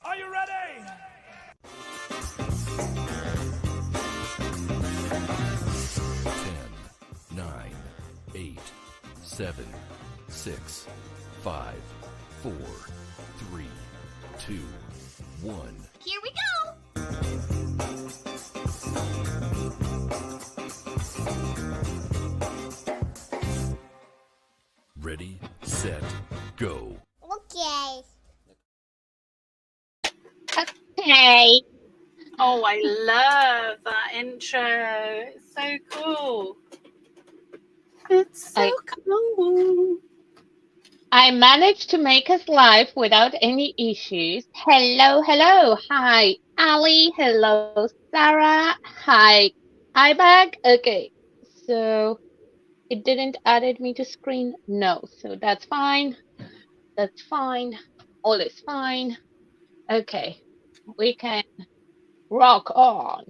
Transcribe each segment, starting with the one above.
Are you ready? 10, 9, 8, 7, 6, 5, 4, 3, 2, 1. Here we go! Ready, set, go. Okay. Okay. Oh, I love that intro. It's so cool. It's so cool. I managed to make us live without any issues. Hello, hello. Hi, Ali. Hello, Sarah. Hi, iBag. Okay, so it didn't added me to screen. No, so that's fine. That's fine. All is fine. Okay, we can rock on.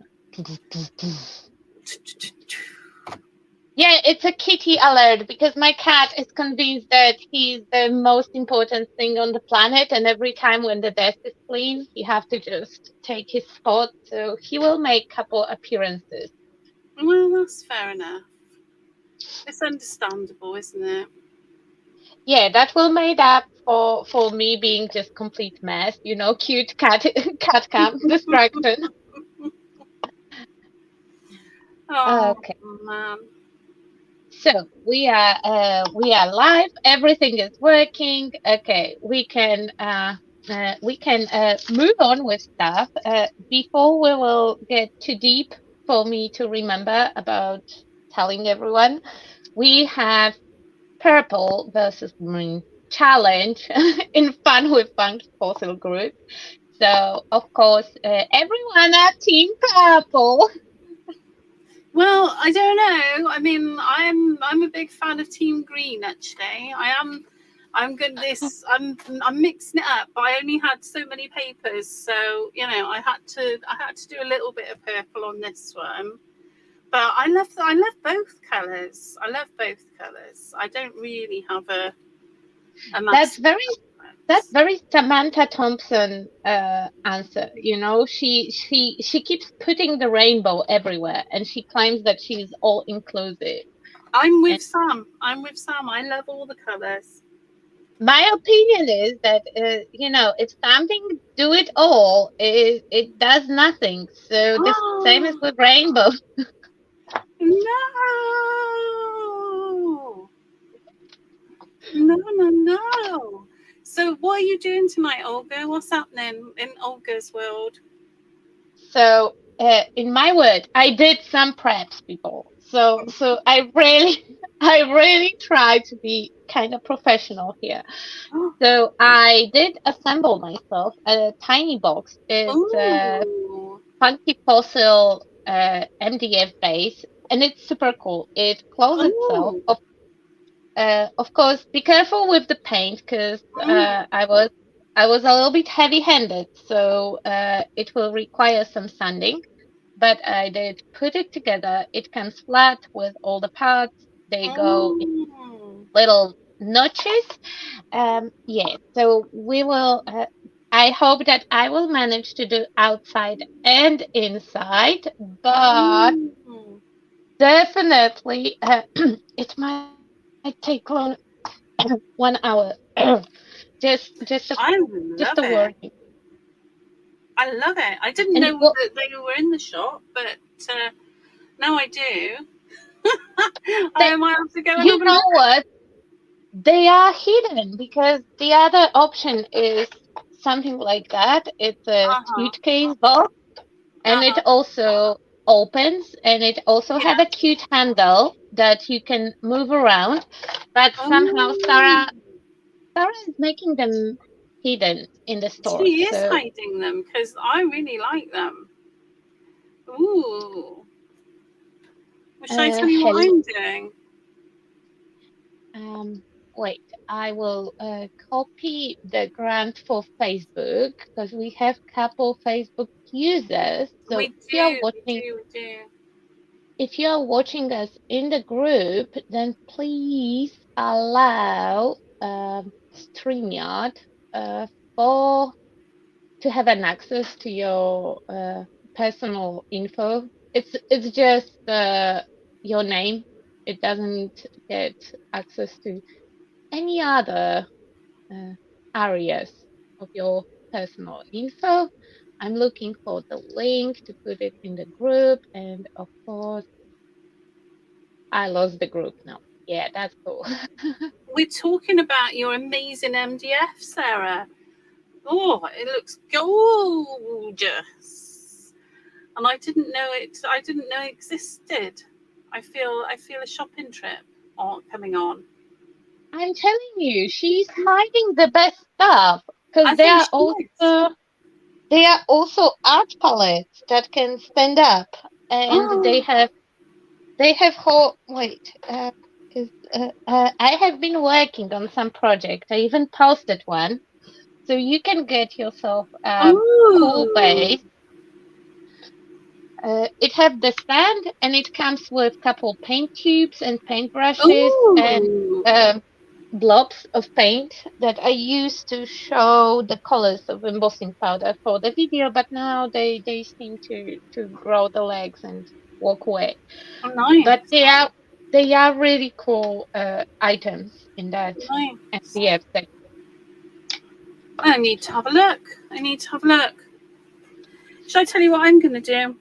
Yeah, it's a kitty alert because my cat is convinced that he's the most important thing on the planet, and every time when the desk is clean, he have to just take his spot. So he will make couple appearances. Well, that's fair enough. It's understandable, isn't it? Yeah, that will make up for me being just complete mess. Cute cat cam distraction. Oh, Okay. man. So we are live. Everything is working. Okay, we can move on with stuff. Before we will get too deep for me to remember about telling everyone, we have purple versus green challenge in Fun with Fun Fossil Group. So of course, everyone at Team Purple. Well, I don't know. I mean, I'm a big fan of Team Green. Actually, I am. I'm good. I'm mixing it up. But I only had so many papers, so I had to do a little bit of purple on this one. But I love both colours. I love both colours. I don't really have a That's massive That's preference. very Samantha Thompson answer. She keeps putting the rainbow everywhere, and she claims that she's all inclusive. I'm And with Sam. I love all the colours. my opinion is that if something do it all, it does nothing. So the same as Oh with rainbow. no, no, no, no. So what are you doing tonight, Olga? What's happening in Olga's world? So in my word, I did some preps before. So I really I really try to be kind of professional here. So I did assemble myself a tiny box. It's a Oh, funky fossil MDF base, and it's super cool. It closes itself. oh, Of course, be careful with the paint because I was a little bit heavy-handed, so it will require some sanding. But I did put it together. It comes flat with all the parts. They go in oh. little notches. Yeah, so we will. I hope that I will manage to do outside and inside, but Oh, definitely it might take long, 1 hour. just a, I just a love it. warning. I love it. I didn't And know what that they were in the shop, but now I do. they, I might have to go and you have a know look. what? They are hidden because the other option is something like that. It's a Uh huh. suitcase box, and Uh it huh. also opens, and it also Yeah. have a cute handle that you can move around. But somehow Oh, Sarah is making them hidden in the store. she is So hiding them because I really like them. Ooh. Well, should I tell you what hello. I'm doing? Wait, I will copy the grant for Facebook because we have couple Facebook users. So We do. We do. We do. if you are watching us in the group, then please allow StreamYard uh, for to have an access to your personal info. It's just your name. It doesn't get access to any other uh, areas of your personal info. I'm looking for the link to put it in the group, and of course, I lost the group now. Yeah, that's cool. We're talking about your amazing MDF, Sarah. Oh, it looks gorgeous. And I didn't know it. I didn't know it existed. I feel a shopping trip coming on. I'm telling you, she's hiding the best stuff because I think she is. they are also art palettes that can stand up, and Oh, they have whole wait. I have been working on some project. I even posted one, so you can get yourself a cool ooh, base. It have the stand, and it comes with couple paint tubes and paint brushes and ooh. blobs of paint that I used to show the colors of embossing powder for the video, but now they seem to grow the legs and walk away. Oh, But nice, they are really cool items in that nice. MDF section. I need to have a look. I need to have a look. Should I tell you what I'm going to do?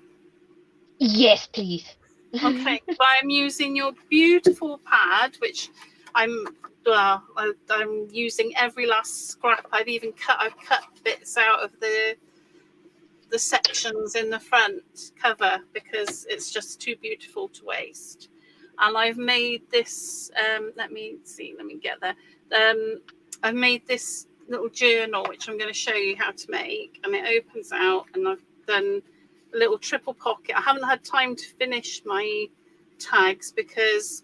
Yes, please. Okay, I'm using your beautiful pad, which I'm I'm using every last scrap. I've cut bits out of the sections in the front cover because it's just too beautiful to waste. And I've made this. Let me see. Let me get there. I've made this little journal which I'm going to show you how to make, and it opens out, and I've done a little triple pocket. I haven't had time to finish my tags because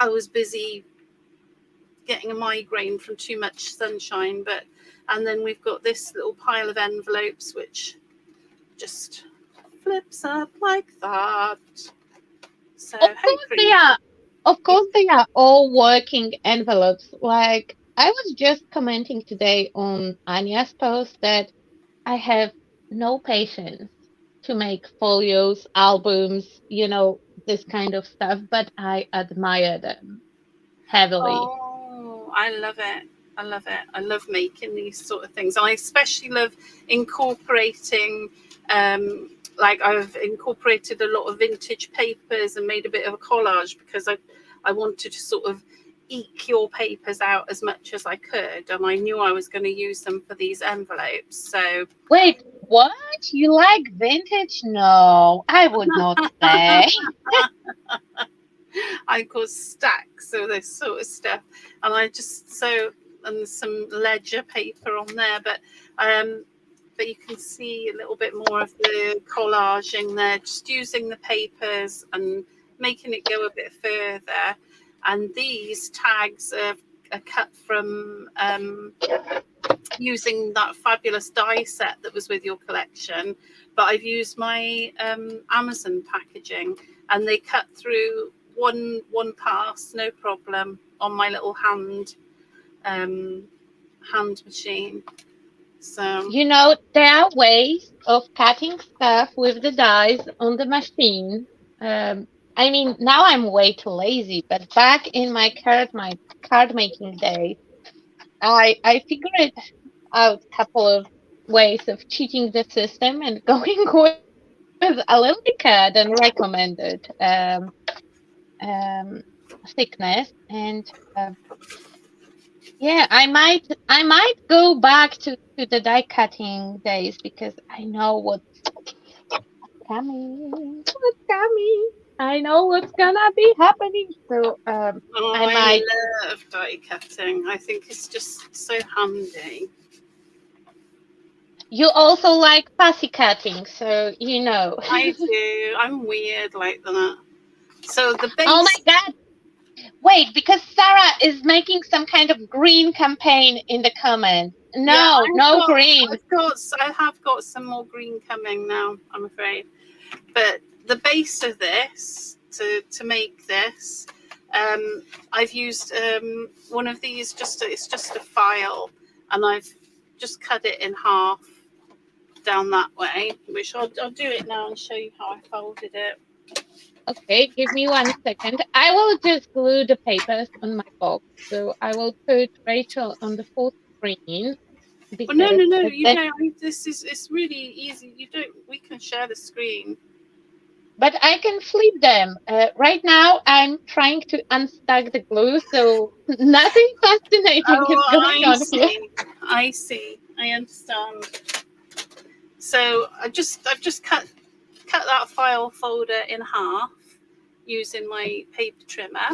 I was busy getting a migraine from too much sunshine. But and then we've got this little pile of envelopes which just flips up like that. So Of course they hopefully are. Of you. course they are all working envelopes. Like I was just commenting today on Anya's post that I have no patience to make folios, albums, this kind of stuff, but I admire them heavily. Oh, I love it. I love it. I love making these sort of things. And I especially love incorporating, like I've incorporated a lot of vintage papers and made a bit of a collage because I wanted to sort of eke your papers out as much as I could. And I knew I was going to use them for these envelopes. So Wait, what? You like vintage? No, I would not say. I got stacks of this sort of stuff, and I just so and some ledger paper on there, but you can see a little bit more of the collaging there, just using the papers and making it go a bit further. And these tags are cut from using that fabulous die set that was with your collection, but I've used my Amazon packaging, and they cut through one pass, no problem, on my little hand machine. So You know, there are ways of cutting stuff with the dies on the machine. I mean, now I'm way too lazy, but back in my card making days, I figured out a couple of ways of cheating the system and going with a little thicker than recommended um, thickness. And yeah, I might go back to the die cutting days because I know what's coming. What's coming? I know what's gonna be happening. So oh, I I might. love die cutting. I think it's just so handy. You also like fussy cutting, so you know. I do. I'm weird like that. So the Oh my base. God! Wait, because Sarah is making some kind of green campaign in the comments. Yeah, No, no green. I have got some more green coming now, I'm afraid. But the base of this, to make this, I've used one of these. It's just a file, and I've just cut it in half down that way. Which I'll do it now and show you how I folded it. Okay, give me 1 second. I will just glue the papers on my box. So I will put Rachel on the full screen Well, no, because no, no. You then, don't. It's really easy. You don't. We can share the screen. but I can flip them. Right now, I'm trying to unstuck the glue, so nothing fascinating is Oh, going I on here. see. I see. I understand. So I've just cut that file folder in half using my paper trimmer,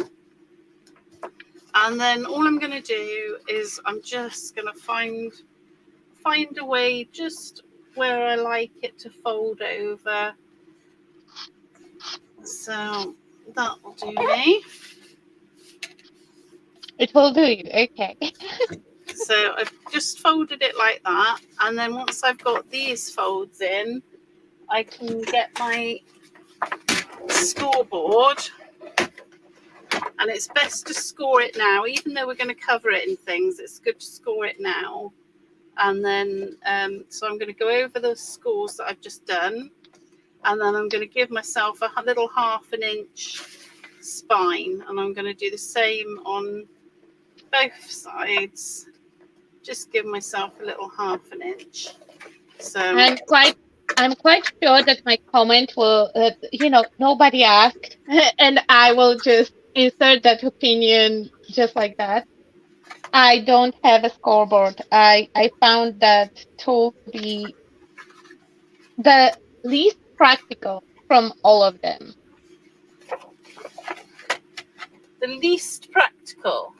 and then all I'm going to do is I'm just going to find a way just where I like it to fold over. So that will do me. It will do you. Okay. So I've just folded it like that, and then once I've got these folds in, I can get my scoreboard, and it's best to score it now. Even though we're going to cover it in things, it's good to score it now. And then so I'm going to go over the scores that I've just done, and then I'm going to give myself a little 1/2 inch spine, and I'm going to do the same on both sides. Just give myself a little 1/2 inch. So I'm quite sure that my comment will, nobody asked, and I will just insert that opinion just like that. I don't have a scoreboard. I found that tool to be the least practical from all of them. the least practical.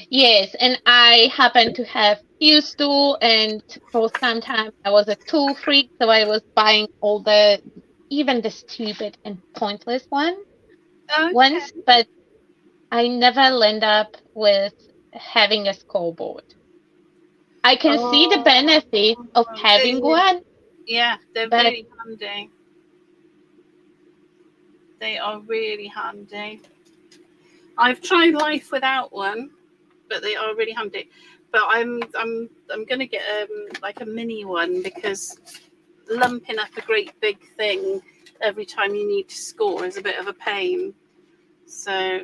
Yes, and I happen to have used tool, and for some time I was a tool freak, so I was buying all even the stupid and pointless Okay. ones, but I never land up with having a scoreboard. I can see the Oh, benefit of having one, yeah, they're but really handy. They are really handy. I've tried life without one, but they are really handy. But I'm gonna get like a mini one, because lumping up a great big thing every time you need to score is a bit of a pain. So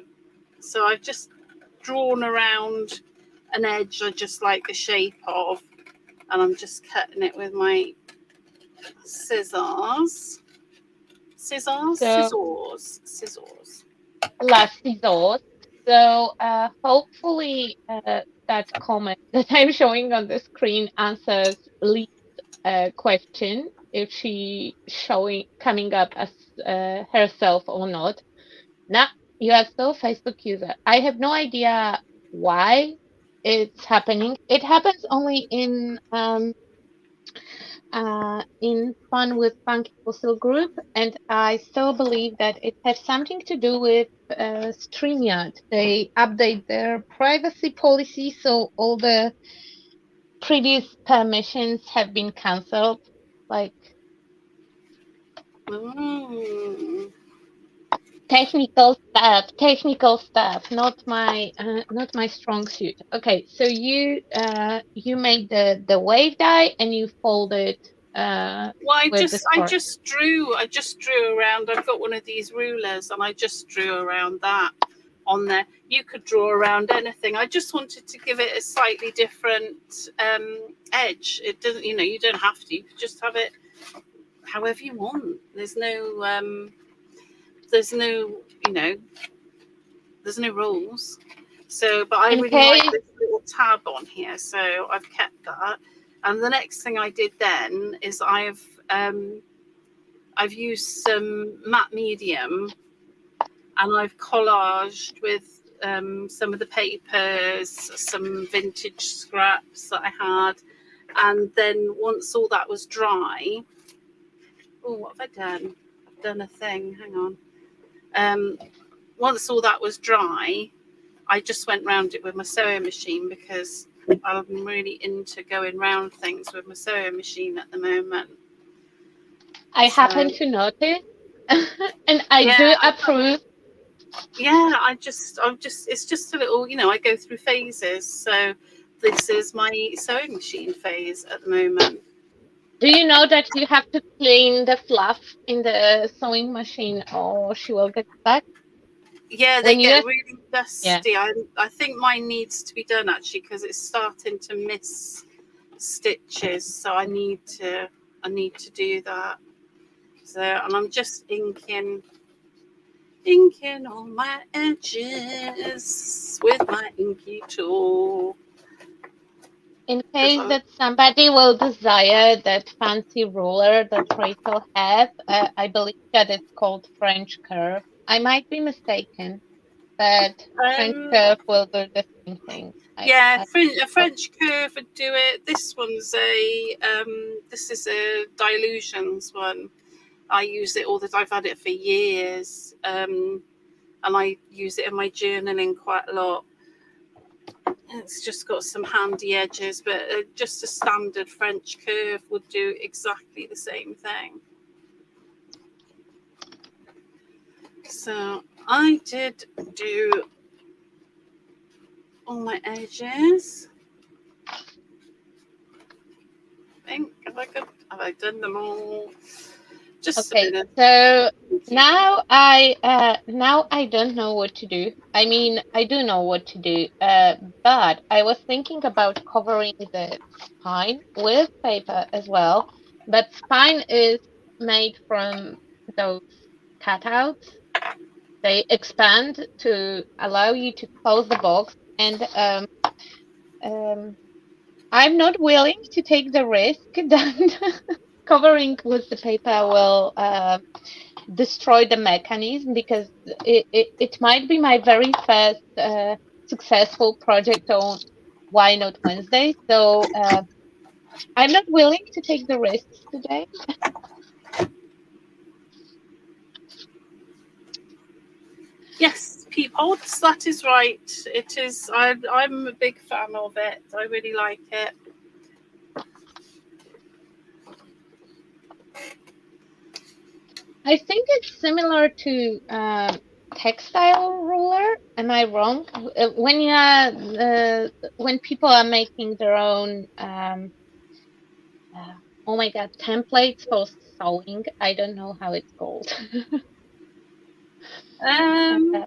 I've just drawn around an edge I just like the shape of, and I'm just cutting it with my scissors. so Scissors. last scissors. So hopefully that comment that I'm showing on the screen answers Lee's question if she showing coming up as herself or not. Now you are still a Facebook user. I have no idea why it's happening. It happens only in Fun with Funky Fossil group, and I still believe that it has something to do with StreamYard. They update their privacy policy, so all the previous permissions have been cancelled. Like, Mm. technical stuff, not my strong suit. Okay, so you made the wave die and you fold it Well, with the I star. just drew around. I've got one of these rulers, and I just drew around that on there. You could draw around anything. I just wanted to give it a slightly different edge. It doesn't, you don't have to. You could just have it however you want. There's no, there's no rules. So, but I In really like case, this little tab on here, so I've kept that. And the next thing I did then is I've used some matte medium, and I've collaged with some of the papers, some vintage scraps that I had, and then once all that was dry, oh, what have I done? I've done a thing. Hang on. Once all that was dry, I just went round it with my sewing machine because I'm really into going round things with my sewing machine at the moment. I So happen to notice, and I yeah, do approve. I'm just it's just a little, I go through phases. So this is my sewing machine phase at the moment. Do you know that you have to clean the fluff in the sewing machine, or she will get stuck? Yeah, they When you get really Yeah. dusty. I think mine needs to be done actually because it's starting to miss stitches. So I need to do that. So, and I'm just inking on my edges with my inky tool. In case that somebody will desire that fancy ruler that Rachel has, I believe that it's called French curve. I might be mistaken, but French Um, curve will do the same thing. yeah, a Oh, French curve would do it. This is a Dilutions one. I use it all the time. I've had it for years, and I use it in my journaling quite a lot. It's just got some handy edges, but just a standard French curve would do exactly the same thing. So I did do all my edges. Have I done them all? Just a okay, bit of so now I don't know what to do. I mean, I do know what to do, but I was thinking about covering the spine with paper as well. But spine is made from those cutouts. They expand to allow you to close the box, and um, I'm not willing to take the risk that covering with the paper will destroy the mechanism because it might be my very first successful project on Why Not Wednesday. So I'm not willing to take the risks today. yes, peepholes. That is right. It is. I'm a big fan of it. I really like it. I think it's similar to textile ruler. Am I wrong? When people are making their own oh my God, templates for sewing. I don't know how it's called. Um,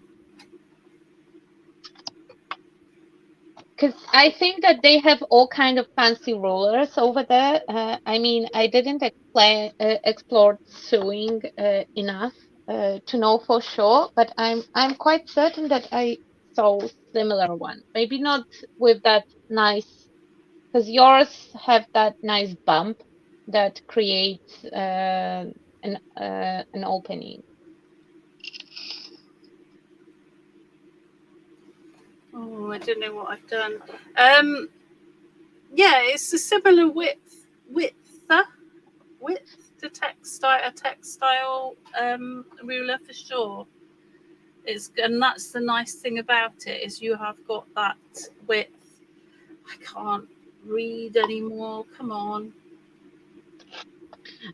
Because I think that they have all kind of fancy rulers over there. I mean, I didn't explore sewing enough to know for sure, but I'm quite certain that I saw similar one. Maybe not with that nice, because yours have that nice bump that creates an opening. oh, I don't know what I've done. Um, yeah, it's a similar width to textile ruler for sure. And that's the nice thing about it is you have got that width. I can't read anymore. Come on.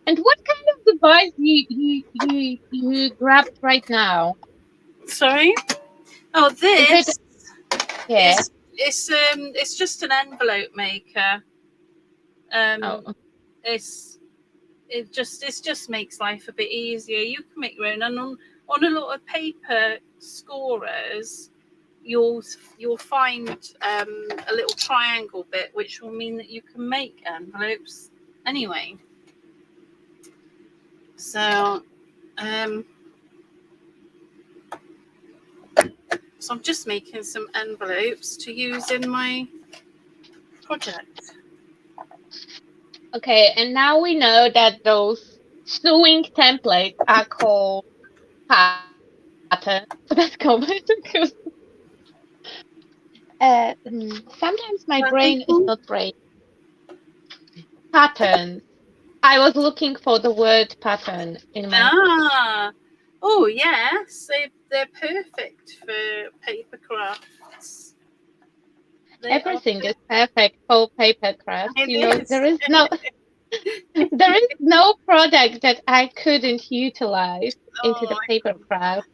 And what kind of device you grabbed right now? Sorry. Oh, Is this it? Yeah. it's just an envelope maker. Oh, It just makes life a bit easier. You can make your own, and on a lot of paper scorers, you'll find a little triangle bit, which will mean that you can make envelopes anyway. So, so I'm just making some envelopes to use in my project. okay. And now we know that those sewing templates are called patterns. That's common because sometimes my What are they brain is called? not great. Patterns. I was looking for the word pattern in my. Ah, oh yes, they're perfect for paper crafts. They are Everything is perfect for paper crafts. It You know, is. there is no product that I couldn't utilize into the Oh, paper craft.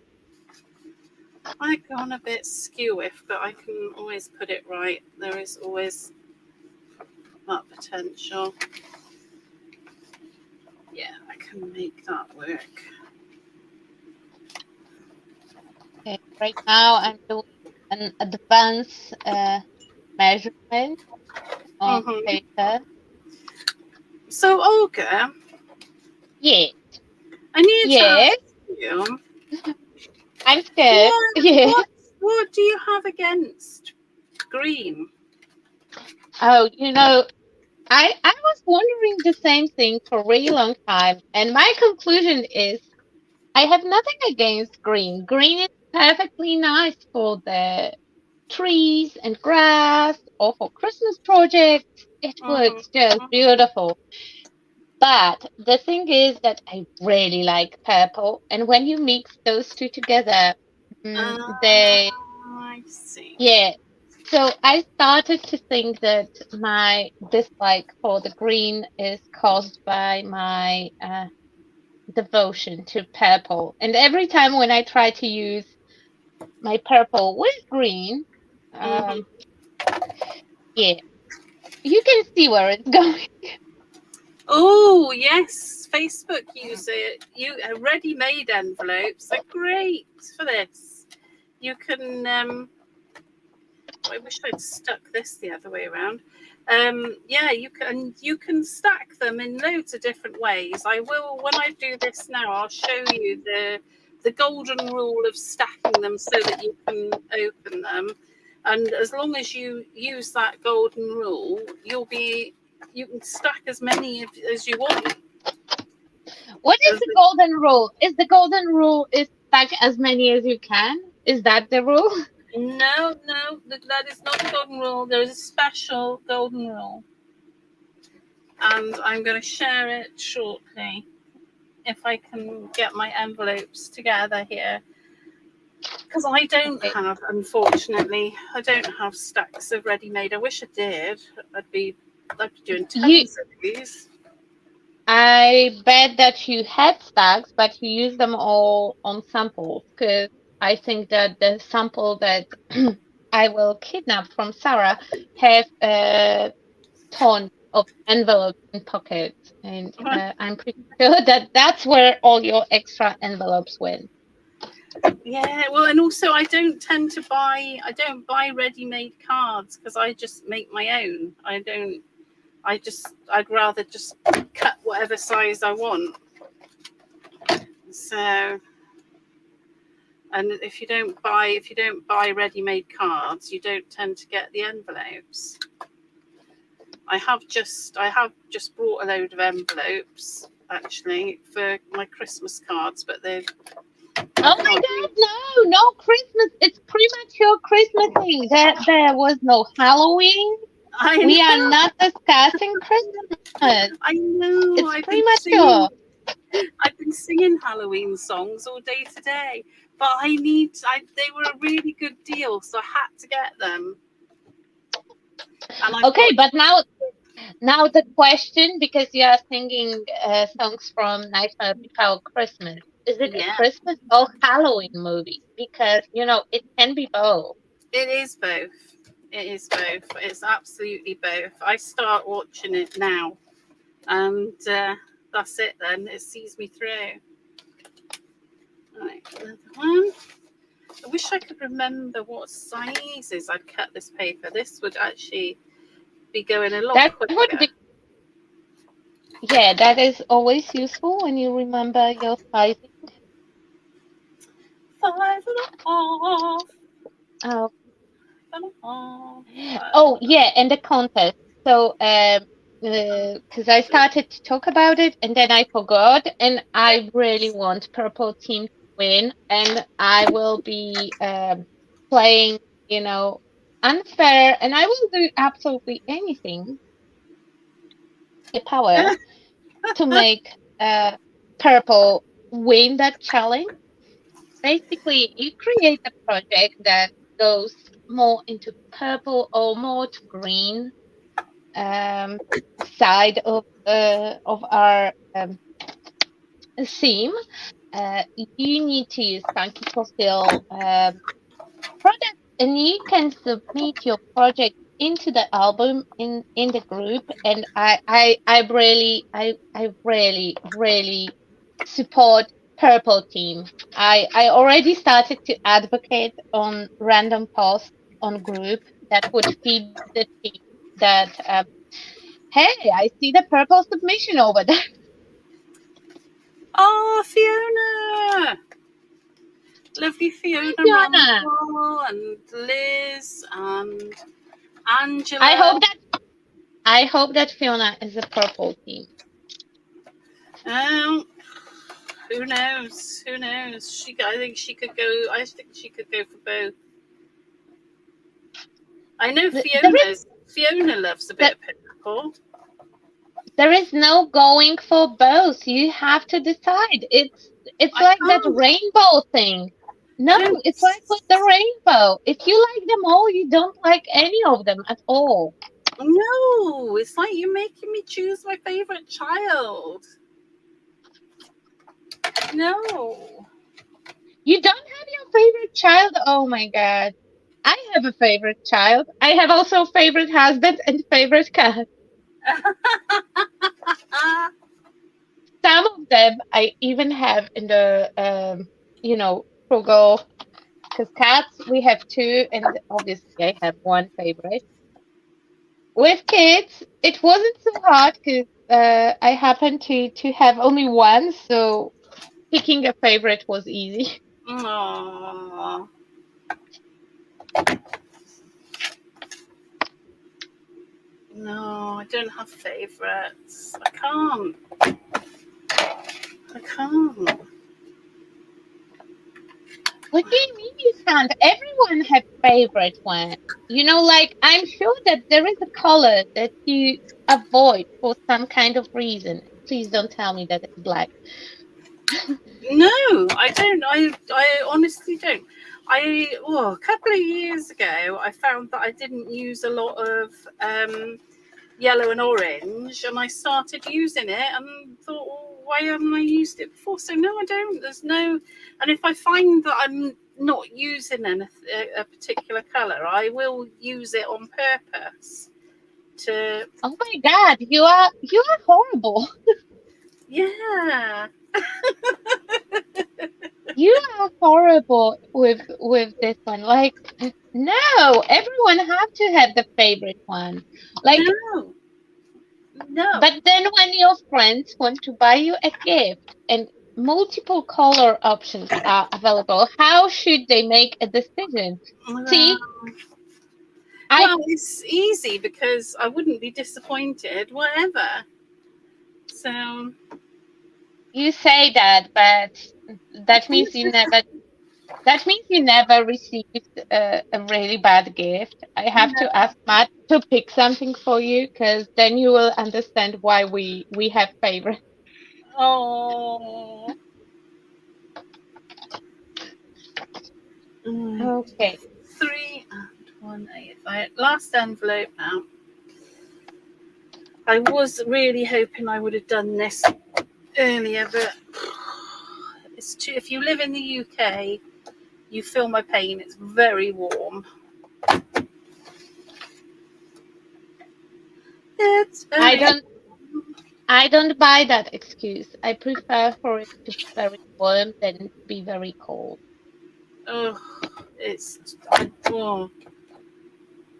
I've gone a bit skewiff, but I can always put it right. There is always that potential. Yeah, I can make that work. Okay, right now I'm doing an advanced measurement on Hmm. paper. So, Olga, Yeah, I need to yeah, ask you, I'm scared. what Yeah. what what do you have against green? Oh, you know, I was wondering the same thing for a really long time, and my conclusion is I have nothing against green. Green is perfectly nice for the trees and grass or for Christmas projects. It Hmm. works just beautiful. But the thing is that I really like purple, and when you mix those two together, they, I see. yeah. So I started to think that my dislike for the green is caused by my devotion to purple. And every time when I try to use my purple with green, Hmm. um, yeah, you can see where it's going. Oh yes, Facebook user ready-made envelopes are great for this. You can. I wish I'd stuck this the other way around. Yeah, you can stack them in loads of different ways. I will when I do this now. I'll show you the golden rule of stacking them so that you can open them. And as long as you use that golden rule, you can stack as many as you want. What is As the golden rule? Is the golden rule is stack as many as you can? Is that the rule? no, that is not the golden rule. There is a special golden rule, and I'm going to share it shortly if I can get my envelopes together here. Because Okay. unfortunately, I don't have stacks of ready-made. I wish I did. I'd be doing You, tons of these. I bet that you had stacks, but you use them all on samples because I think that the sample that I will kidnap from Sarah have a ton of envelopes and pockets, and I'm pretty sure that that's where all your extra envelopes went. Yeah, well, and also I don't buy ready-made cards because I just make my own. I'd rather just cut whatever size I want. So, and if you don't buy ready-made cards, you don't tend to get the envelopes. I have just brought a load of envelopes actually for my Christmas cards, but they I Oh my can't God, no, no Christmas. It's premature Christmasing. There was no Halloween. I We are know, not discussing Christmas. I know. It's premature. I've been singing Halloween songs all day today, but they were a really good deal, so I had to get them. And I've got Okay, but now the question, because you are singing songs from Nightmare Before Christmas. Is it a Yeah, Christmas or Halloween movie? Because, it can be both. it is both. It is both. It's absolutely both. I start watching it now, and that's it. Then it sees me through. Right, another one. I wish I could remember what sizes I'd cut this paper. This would actually be going a lot That would quicker. be, yeah, that is always useful when you remember your sizing. 5.5. Oh, 5.5. oh yeah, and the contest. So, because I started to talk about it and then I forgot, and I really want purple team to win, and I will be playing, unfair, and I will do absolutely anything in my power to make purple win that challenge. Basically, you create a project that goes more into purple or more to green um, side of our theme. You need to use Funky Cocktail products, and you can submit your project into the album in the group. And I really support Purple Team. I already started to advocate on random posts on group that would feed the team that hey, I see the purple submission over there. Oh, Fiona! Lovely Fiona Fiona. Ramble and Liz and I Angela. hope that I hope that Fiona is a purple team. Um, who knows? Who knows? I think she could go. I think she could go for both. I know Fiona loves a bit of purple. There is no going for both. You have to decide. It's I like that can't. rainbow thing. I No, don't. it's like with the rainbow. If you like them all, you don't like any of them at all. No, it's like you're making me choose my favorite child. No. You don't have your favorite child? Oh my God. I have a favorite child. I have also favorite husband and favorite cat. Some of them I even have in the frugal, because cats we have two, and obviously I have one favorite. With kids, it wasn't so hard because I happened to have only one, so picking a favorite was easy. Aww. No, I don't have favorites. I can't. I can't. What do you mean you can't? Everyone have favorite one. Like I'm sure that there is a color that you avoid for some kind of reason. Please don't tell me that it's black. No, I don't. I honestly don't. A couple of years ago, I found that I didn't use a lot of yellow and orange, and I started using it and thought, well, why haven't I used it before? So no, I don't. There's no. And if I find that I'm not using a particular color, I will use it on purpose to. Oh my God, you are horrible. Yeah. You are horrible with this one. Like, no, everyone have to have the favorite one. Like, No. No. but then when your friends want to buy you a gift and multiple color options are available, how should they make a decision? See, I Well, it's easy because I wouldn't be disappointed, whatever. So you say that, but I that think means you never received a really bad gift. I have to no. ask Matt to pick something for you, because then you will understand why we have favorites. Oh. Okay. 3 and 1 8. Last envelope now. I was really hoping I would have done this earlier, but it's if you live in the UK, you feel my pain. It's very warm. It's very I don't buy that excuse. I prefer for it to be very warm than to be very cold. oh, it's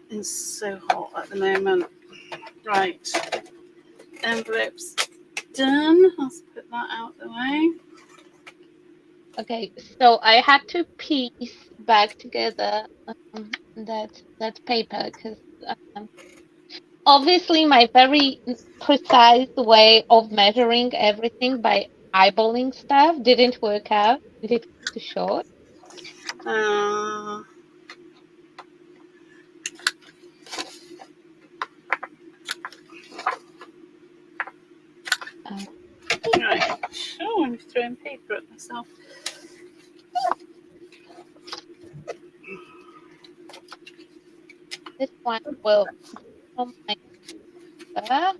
it's so hot at the moment. Right, envelopes done. Let's put that out the way. Okay, so I had to piece back together that paper because obviously my very precise way of measuring everything by eyeballing stuff didn't work out. It was too short. Uh, right. Oh, I'm throwing paper at myself. This one will on my paper.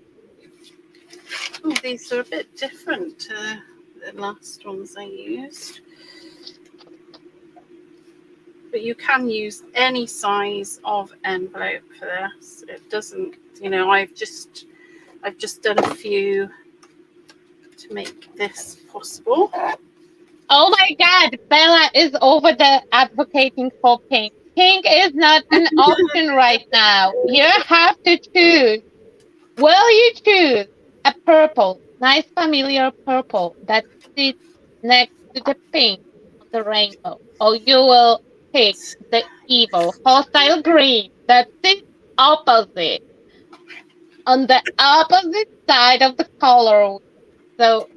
Oh, these are a bit different to the last ones I used. But you can use any size of envelope for this. It doesn't, I've just done a few to make this possible. Oh my God, Bella is over there advocating for pink. Pink is not an option right now. You have to choose. Will you choose a purple, nice familiar purple that sits next to the pink on the rainbow? Or you will pick the evil, hostile green that sits opposite on the opposite side of the color wheel. So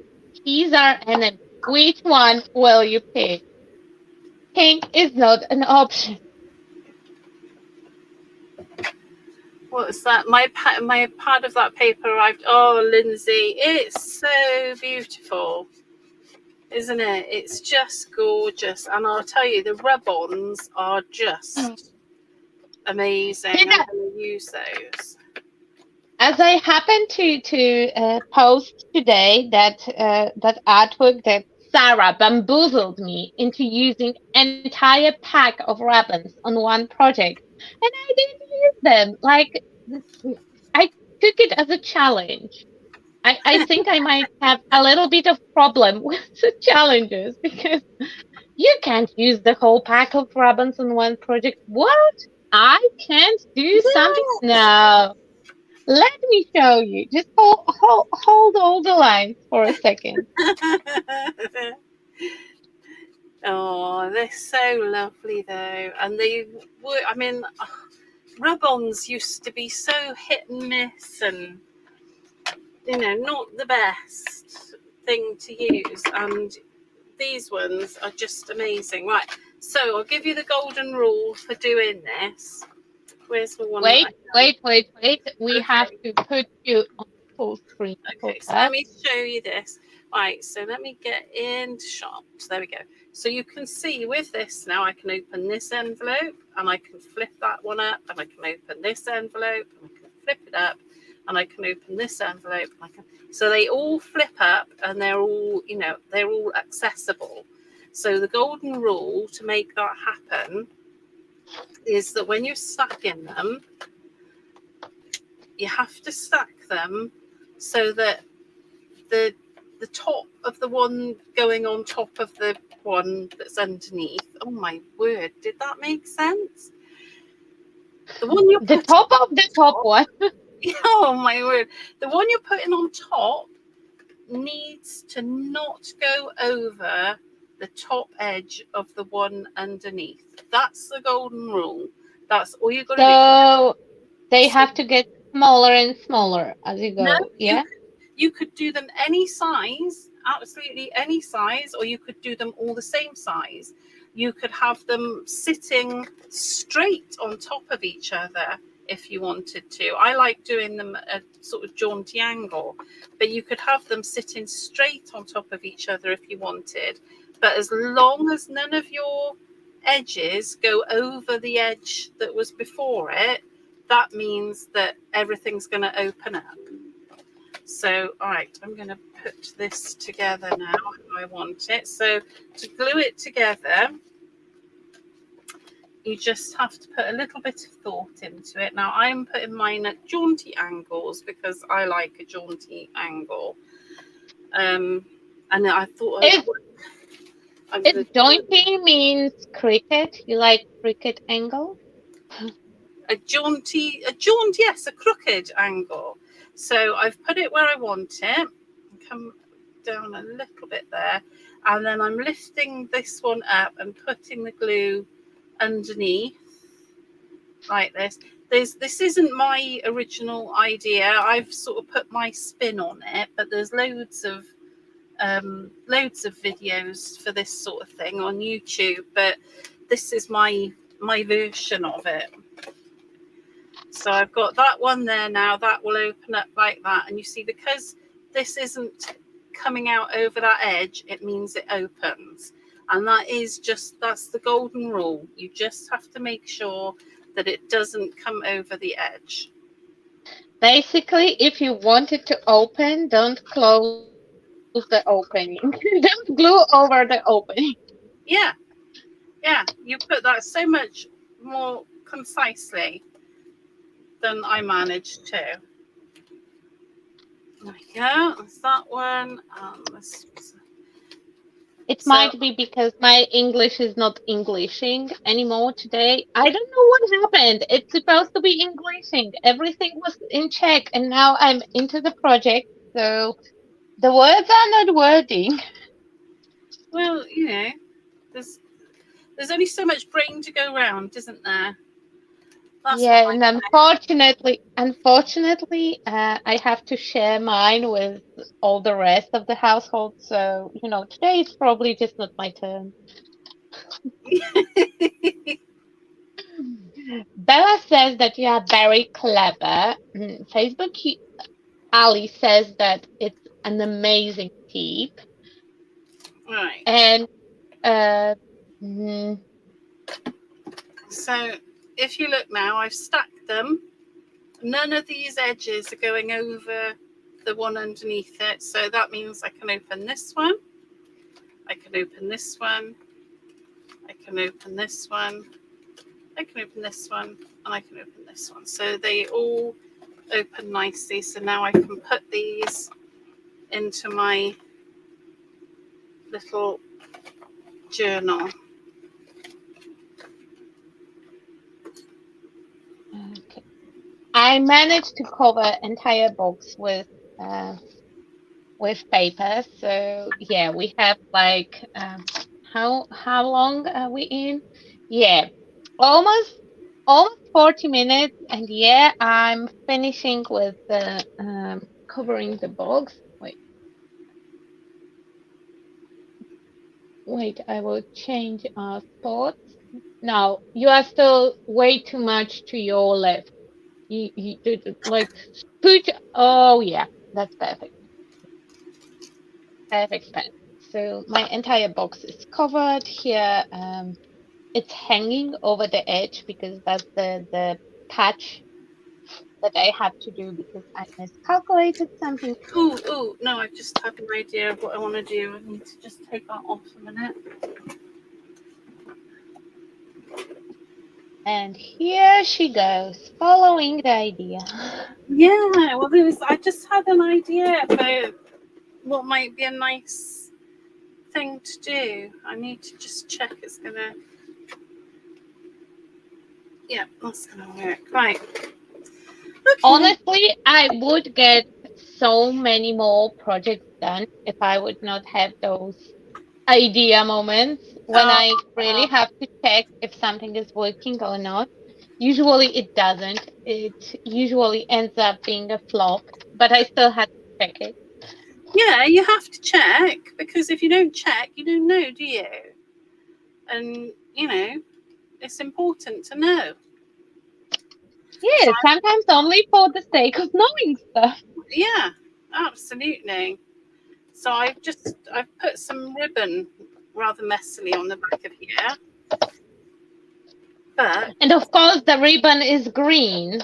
he's our enemy. Which one will you pick? Pink is not an option. What is that? My part of that paper arrived. Oh, Lindsay, it's so beautiful, isn't it? It's just gorgeous. And I'll tell you, the rub-ons are just amazing. I'm going to use those. As I happened to post today that artwork that Sarah bamboozled me into using an entire pack of ribbons on one project, and I didn't use them. Like I took it as a challenge. I think I might have a little bit of problem with the challenges because you can't use the whole pack of ribbons on one project. What? I can't do something? No. Let me show you. Just hold all the lines for a second. Oh, they're so lovely though. And they were, rub-ons used to be so hit and miss and, not the best thing to use. And these ones are just amazing. Right, so I'll give you the golden rule for doing this. Where's the one? Wait. We have to put you on full screen. Okay, so let me show you this. Right, so let me get into Shops. There we go. So you can see with this now, I can open this envelope and I can flip that one up, and I can open this envelope and I can flip it up, and I can open this envelope. So they all flip up and they're all, they're all accessible. So the golden rule to make that happen is that when you're stacking them, you have to stack them so that the top of the one going on top of the one that's underneath. Oh my word, did that make sense? The one you're the top of the top one. Oh my word. The one you're putting on top needs to not go over the top edge of the one underneath. That's the golden rule. That's all you've got to do. So they have to get smaller and smaller as you go. No, yeah. You could do them any size, absolutely any size, or you could do them all the same size. You could have them sitting straight on top of each other if you wanted to. I like doing them at a sort of jaunty angle, but you could have them sitting straight on top of each other if you wanted. But as long as none of your edges go over the edge that was before it, that means that everything's going to open up. So, all right, I'm going to put this together now how I want it. So to glue it together, you just have to put a little bit of thought into it. Now I'm putting mine at jaunty angles because I like a jaunty angle. And I thought I'm If gonna jointy means cricket, you like cricket angle? a jaunty, yes, a crooked angle. So I've put it where I want it. Come down a little bit there, and then I'm lifting this one up and putting the glue underneath like this. This isn't my original idea. I've sort of put my spin on it, but there's loads of videos for this sort of thing on YouTube, but this is my version of it. So I've got that one there now. That will open up like that, and you see, because this isn't coming out over that edge, it means it opens. And that's the golden rule. You just have to make sure that it doesn't come over the edge. Basically, if you want it to open, don't close the opening. Don't glue over the opening. Yeah, you put that so much more concisely than I managed to. There we go. That's that one. It might be because my English is not Englishing anymore today. I don't know what happened. It's supposed to be Englishing. Everything was in Czech, and now I'm into the project, so the words are not wording. Well, there's only so much brain to go round, isn't there? Yeah, and unfortunately, I have to share mine with all the rest of the household. So, today is probably just not my turn. Bella says that you are very clever. Facebook Ali says that it's an amazing tip. Right. And so if you look now, I've stacked them. None of these edges are going over the one underneath it. So that means I can open this one. I can open this one. I can open this one. I can open this one. And I can open this one. So they all open nicely. So now I can put these into my little journal. Okay. I managed to cover entire box with paper. So yeah, we have like how long are we in? Yeah, almost 40 minutes, and yeah, I'm finishing with the covering the box. Wait, I will change our spots. Now you are still way too much to your left. You did like put. Oh yeah, that's perfect. Perfect. So my entire box is covered here. It's hanging over the edge because that's the patch that I had to do because I miscalculated something. Oh, no, I've just had an idea of what I want to do. I need to just take that off a minute. And here she goes, following the idea. Yeah, well, I just had an idea about what might be a nice thing to do. I need to just check it's going to... Yeah, that's going to work. Right. Okay. Honestly, I would get so many more projects done if I would not have those idea moments when I really have to check if something is working or not. Usually it doesn't. It usually ends up being a flop, but I still had to check it. Yeah, you have to check, because if you don't check, you don't know, do you? And, it's important to know. Yeah, so sometimes only for the sake of knowing stuff. Yeah, absolutely. So I've put some ribbon rather messily on the back of here. And of course the ribbon is green.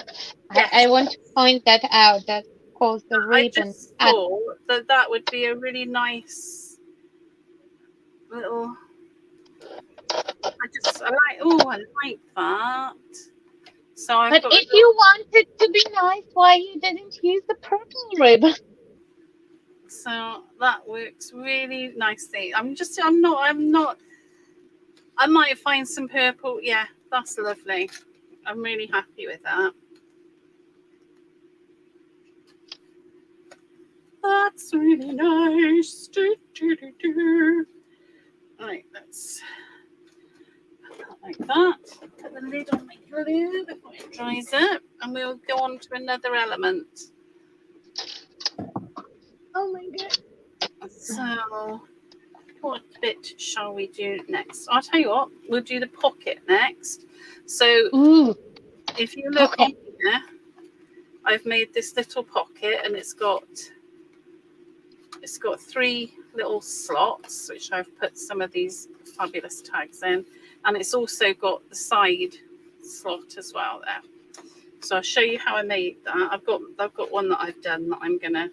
Yes. I want to point that out. That's course, the I ribbon. just thought that would be a really nice little. I like that. So I've But got a if little. you want it to be nice, why you didn't use the purple ribbon? So that works really nicely. I'm not. I might find some purple. Yeah, that's lovely. I'm really happy with that. That's really nice. Right, let's put that like that. Put the lid on my glue before it dries up, and we'll go on to another element. Oh my god. So, what bit shall we do next? I'll tell you what, we'll do the pocket next. So, Ooh, if you look okay. on here, I've made this little pocket, and it's got 3 little slots, which I've put some of these fabulous tags in, and it's also got the side slot as well there. So I'll show you how I made that. I've got one that I've done that I'm gonna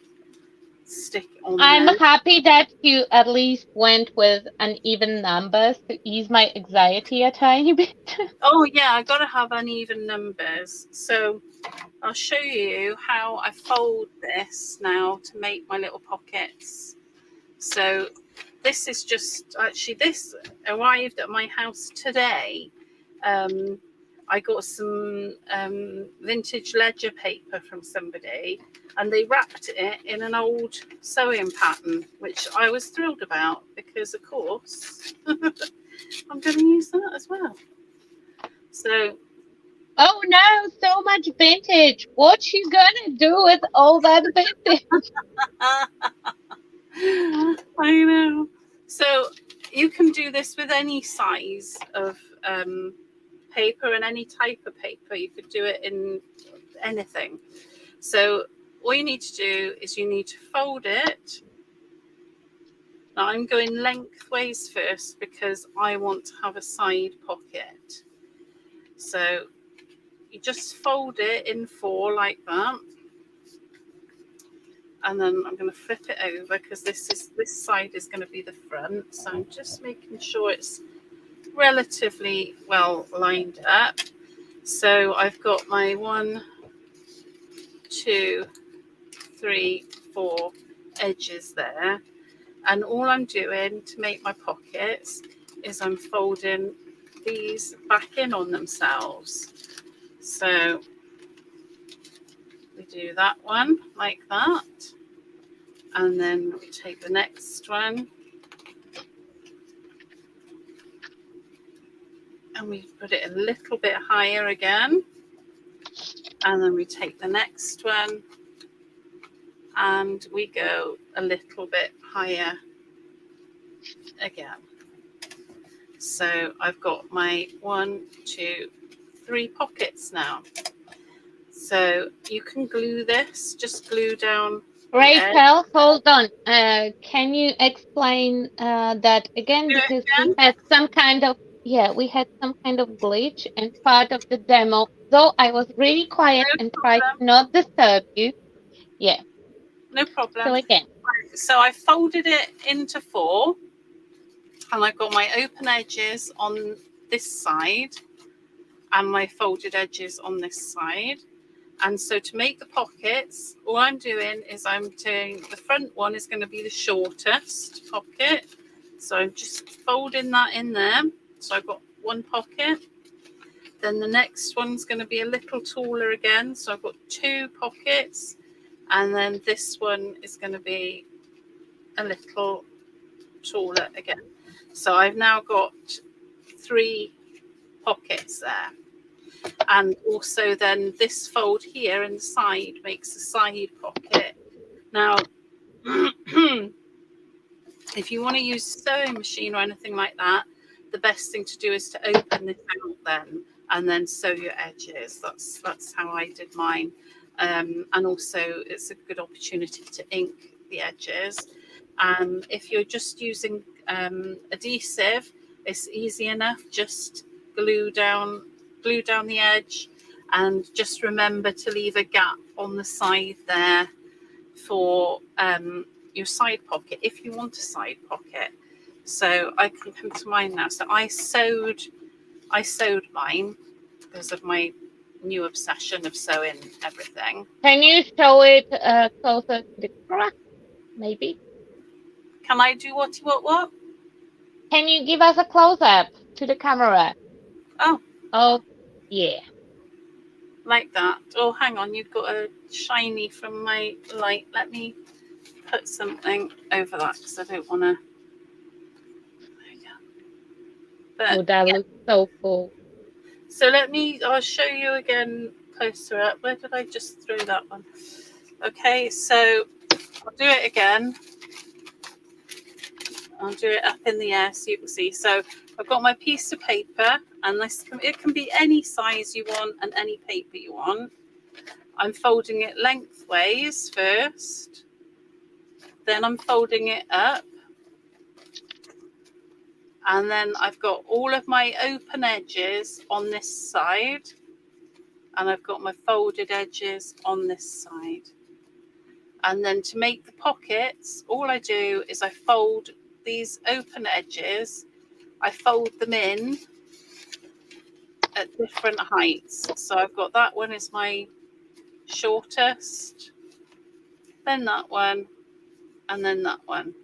stick on I'm there. happy that you at least went with an even numbers to ease my anxiety a tiny bit. Oh yeah, I gotta have uneven numbers. So I'll show you how I fold this now to make my little pockets. So this is this arrived at my house today. I got some vintage ledger paper from somebody, and they wrapped it in an old sewing pattern, which I was thrilled about because, of course, I'm going to use that as well. So, Oh no, so much vintage. What you gonna do with all that vintage? I know. So you can do this with any size of paper and any type of paper. You could do it in anything. So all you need to do is you need to fold it. Now I'm going lengthways first because I want to have a side pocket. So you just fold it in 4 like that. And then I'm going to flip it over because this side is going to be the front. So I'm just making sure it's relatively well lined up. So I've got my 1, 2, 3, 4 edges there. And all I'm doing to make my pockets is I'm folding these back in on themselves. So we do that one like that. And then we take the next one and we put it a little bit higher again. And then we take the next one and we go a little bit higher again. So I've got my 1, 2, 3 pockets now. So you can glue this, just glue down. Rachel, hold on. Can you explain that again? Because we had some kind of glitch and part of the demo. Though I was really quiet and tried to not disturb you. Yeah. No problem. So again. So I folded it into 4, and I've got my open edges on this side and my folded edges on this side. And so to make the pockets, all I'm doing is I'm doing the front one is going to be the shortest pocket. So I'm just folding that in there. So I've got 1 pocket. Then the next one's going to be a little taller again. So I've got 2 pockets. And then this one is going to be a little taller again. So I've now got 3 pockets there. And also then this fold here in the side makes a side pocket. Now, if you want to use a sewing machine or anything like that, the best thing to do is to open this out then and then sew your edges. That's how I did mine. And also it's a good opportunity to ink the edges. If you're just using adhesive, it's easy enough. Just glue down the edge, and just remember to leave a gap on the side there for your side pocket if you want a side pocket. So I can come to mine now. So I sewed mine because of my new obsession of sewing everything. Can you show it closer to the camera? Maybe. Can I do what? Can you give us a close up to the camera? Oh. Oh, yeah. Like that. Oh, hang on, you've got a shiny from my light. Let me put something over that because I don't want to. Oh, that looks so cool. So I'll show you again closer up. Where did I just throw that one? Okay, so I'll do it again. I'll do it up in the air so you can see. So I've got my piece of paper, and it can be any size you want and any paper you want. I'm folding it lengthways first. Then I'm folding it up. And then I've got all of my open edges on this side. And I've got my folded edges on this side. And then to make the pockets, all I do is I fold these open edges. I fold them in at different heights. So I've got that one is my shortest, then that one, and then that one.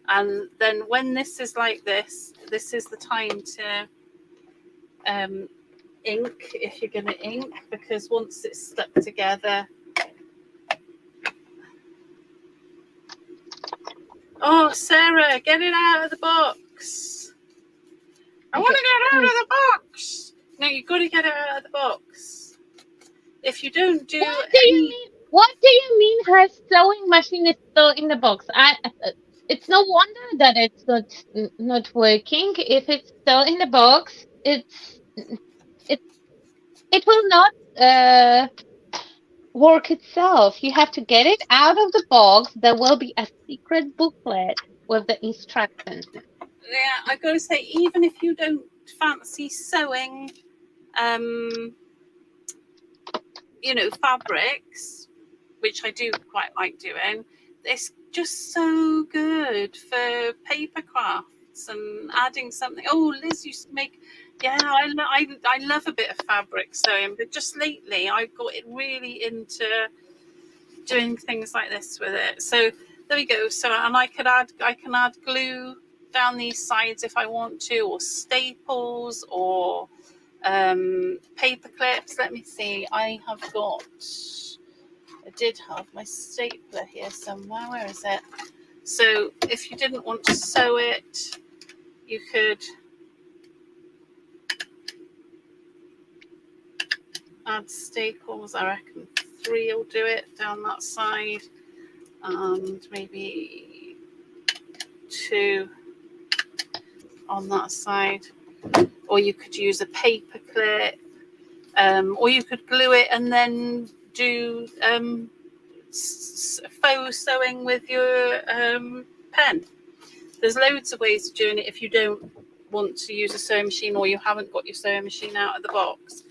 And then when this is like this is the time to ink if you're going to ink, because once it's stuck together. Oh, Sarah, get it out of the box. I want to get out of the box. No, you've got to get it out of the box. If you don't do What do you mean her sewing machine is still in the box? It's no wonder that it's not working. If it's still in the box, it will not work itself. You have to get it out of the box. There will be a secret booklet with the instructions. Yeah, I've got to say, even if you don't fancy sewing, fabrics, which I do quite like doing, it's just so good for paper crafts and adding something. Oh, Liz used to make. Yeah, I love a bit of fabric sewing, but just lately I've got it really into doing things like this with it. So there we go. So and I can add glue down these sides if I want to, or staples, or paper clips. Let me see. I did have my stapler here somewhere. Where is it? So if you didn't want to sew it, you could add staples. I reckon 3 will do it down that side, and maybe 2 on that side. Or you could use a paper clip, or you could glue it and then do faux sewing with your pen. There's loads of ways of doing it if you don't want to use a sewing machine, or you haven't got your sewing machine out of the box.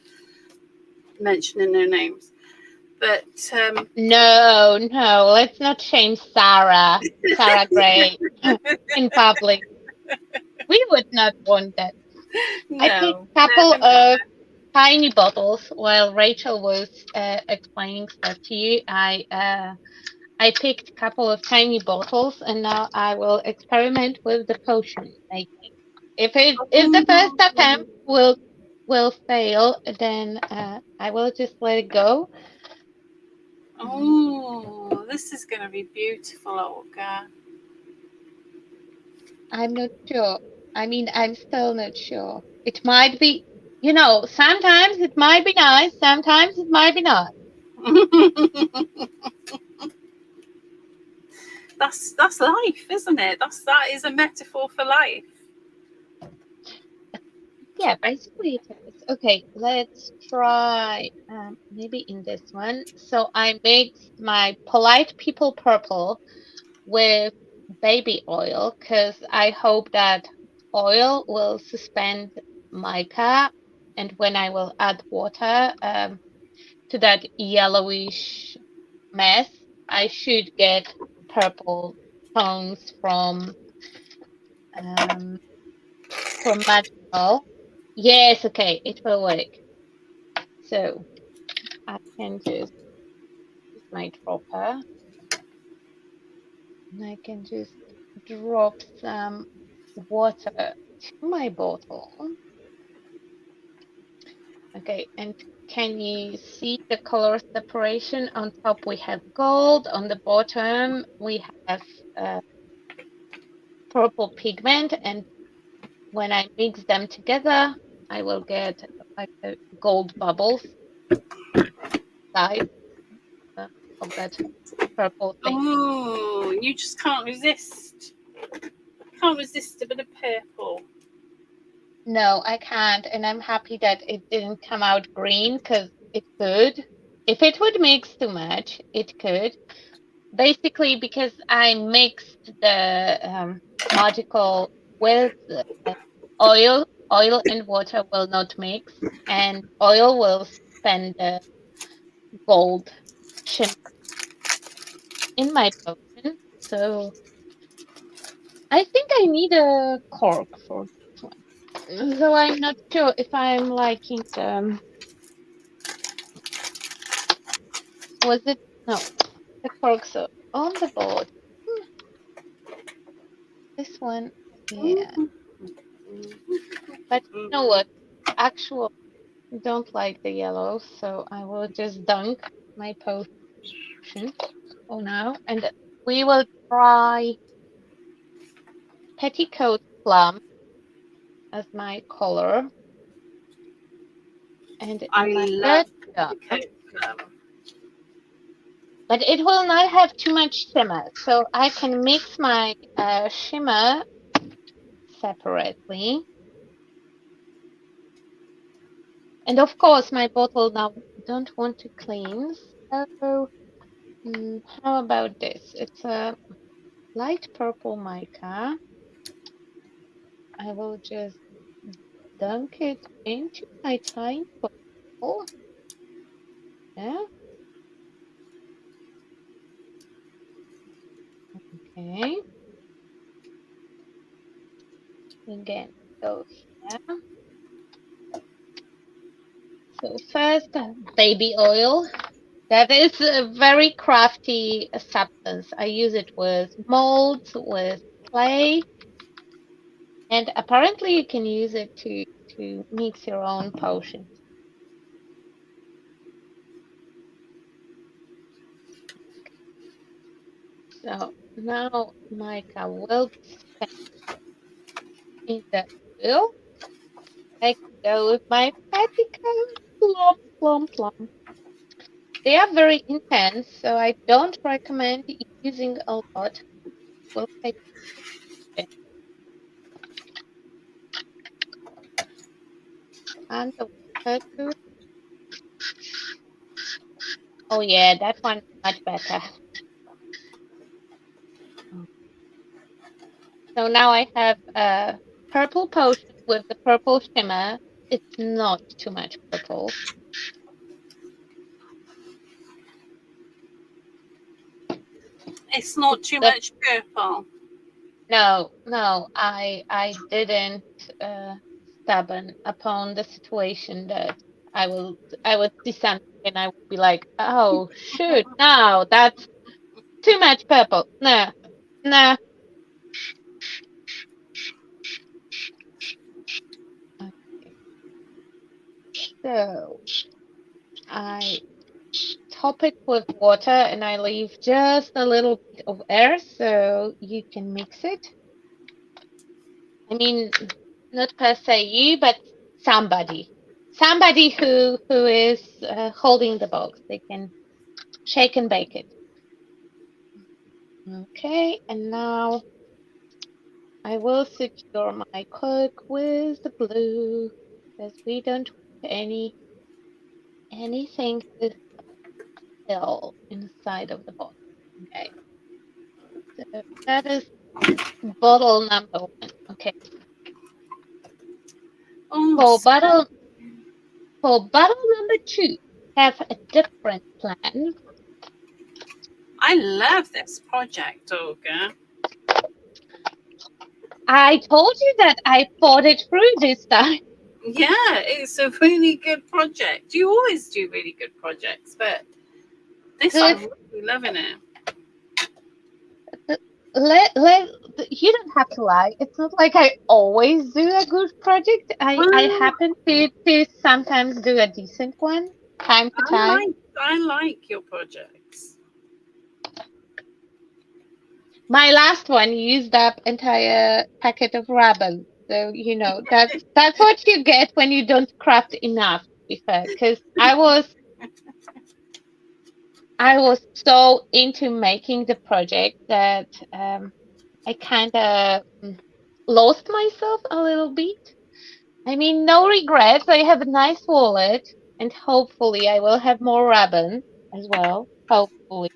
Mentioning no names, but No, let's not shame Sarah Gray in public. We would not want that. no. I picked a couple of tiny bottles while Rachel was explaining stuff to you. I picked a couple of tiny bottles, and now I will experiment with the potion making. If the first attempt will fail, then I will just let it go. Oh, this is going to be beautiful, Olga. I'm not sure. I mean, I'm still not sure. It might be, sometimes it might be nice, sometimes it might be not. That's life, isn't it? That is a metaphor for life. Yeah, basically it is. Okay, let's try maybe in this one. So I mixed my Polite People Purple with baby oil because I hope that oil will suspend mica, and when I will add water to that yellowish mess, I should get purple tones from magical. Yes, okay, it will work. So I can just use my dropper and I can just drop some water to my bottle. Okay, and can you see the color separation? On top we have gold, on the bottom we have purple pigment, and when I mix them together, I will get like a gold bubbles side of that purple thing. Oh, you just can't resist. Can't resist a bit of purple. No, I can't, and I'm happy that it didn't come out green because it could. If it would mix too much, it could. Basically, because I mixed the magical with oil. Oil and water will not mix, and oil will spend the gold shimmer in my potion. So I think I need a cork for this one. So I'm not sure if I'm liking the. Was it no? The corks are on the board. Hmm, this one, yeah. But you know what? Actual don't like the yellow, so I will just dunk my potion. Oh no, and we will try petticoat plum as my color. And I my love third dunk, petticoat. but it will not have too much shimmer, so I can mix my shimmer separately. And of course, my bottle now don't want to clean, so how about this? It's a light purple mica. I will just dunk it into my tiny bottle. Yeah, okay. Again, go here. So first, baby oil. That is a very crafty substance. I use it with molds, with clay, and apparently you can use it to mix your own potions. So now Micah will spend in the oil. I can go with my petticoat. Plum, plum, plum. They are very intense, so I don't recommend using a lot. Will take it. And the water too. Oh yeah, that one much better. So now I have a purple potion with the purple shimmer. It's not too much purple. It's not It's too the much purple. no, I didn't stubborn upon the situation that I would see something and I would be like, oh shoot, no, that's too much purple. No, no. Okay, so I top it with water and I leave just a little bit of air so you can mix it. I mean, not per se you, but somebody who is holding the box. They can shake and bake it. Okay, and now I will secure my cork with the glue because we don't want anything to spill inside of the bottle. Okay, so that is bottle number one. Okay, Oh, for bottle number two, have a different plan. I love this project, Olga. I told you that I thought it through this time. Yeah, it's a really good project. You always do really good projects, but this I'm Good. really loving it. Let you don't have to lie. It's not like I always do a good project. I Well, happen to sometimes do a decent one, time to time. I like your projects. My last one used up entire packet of ramen. So that's what you get when you don't craft enough. To be fair, because I was so into making the project that I kind of lost myself a little bit. I mean, no regrets. I have a nice wallet, and hopefully, I will have more ramen as well. Hopefully,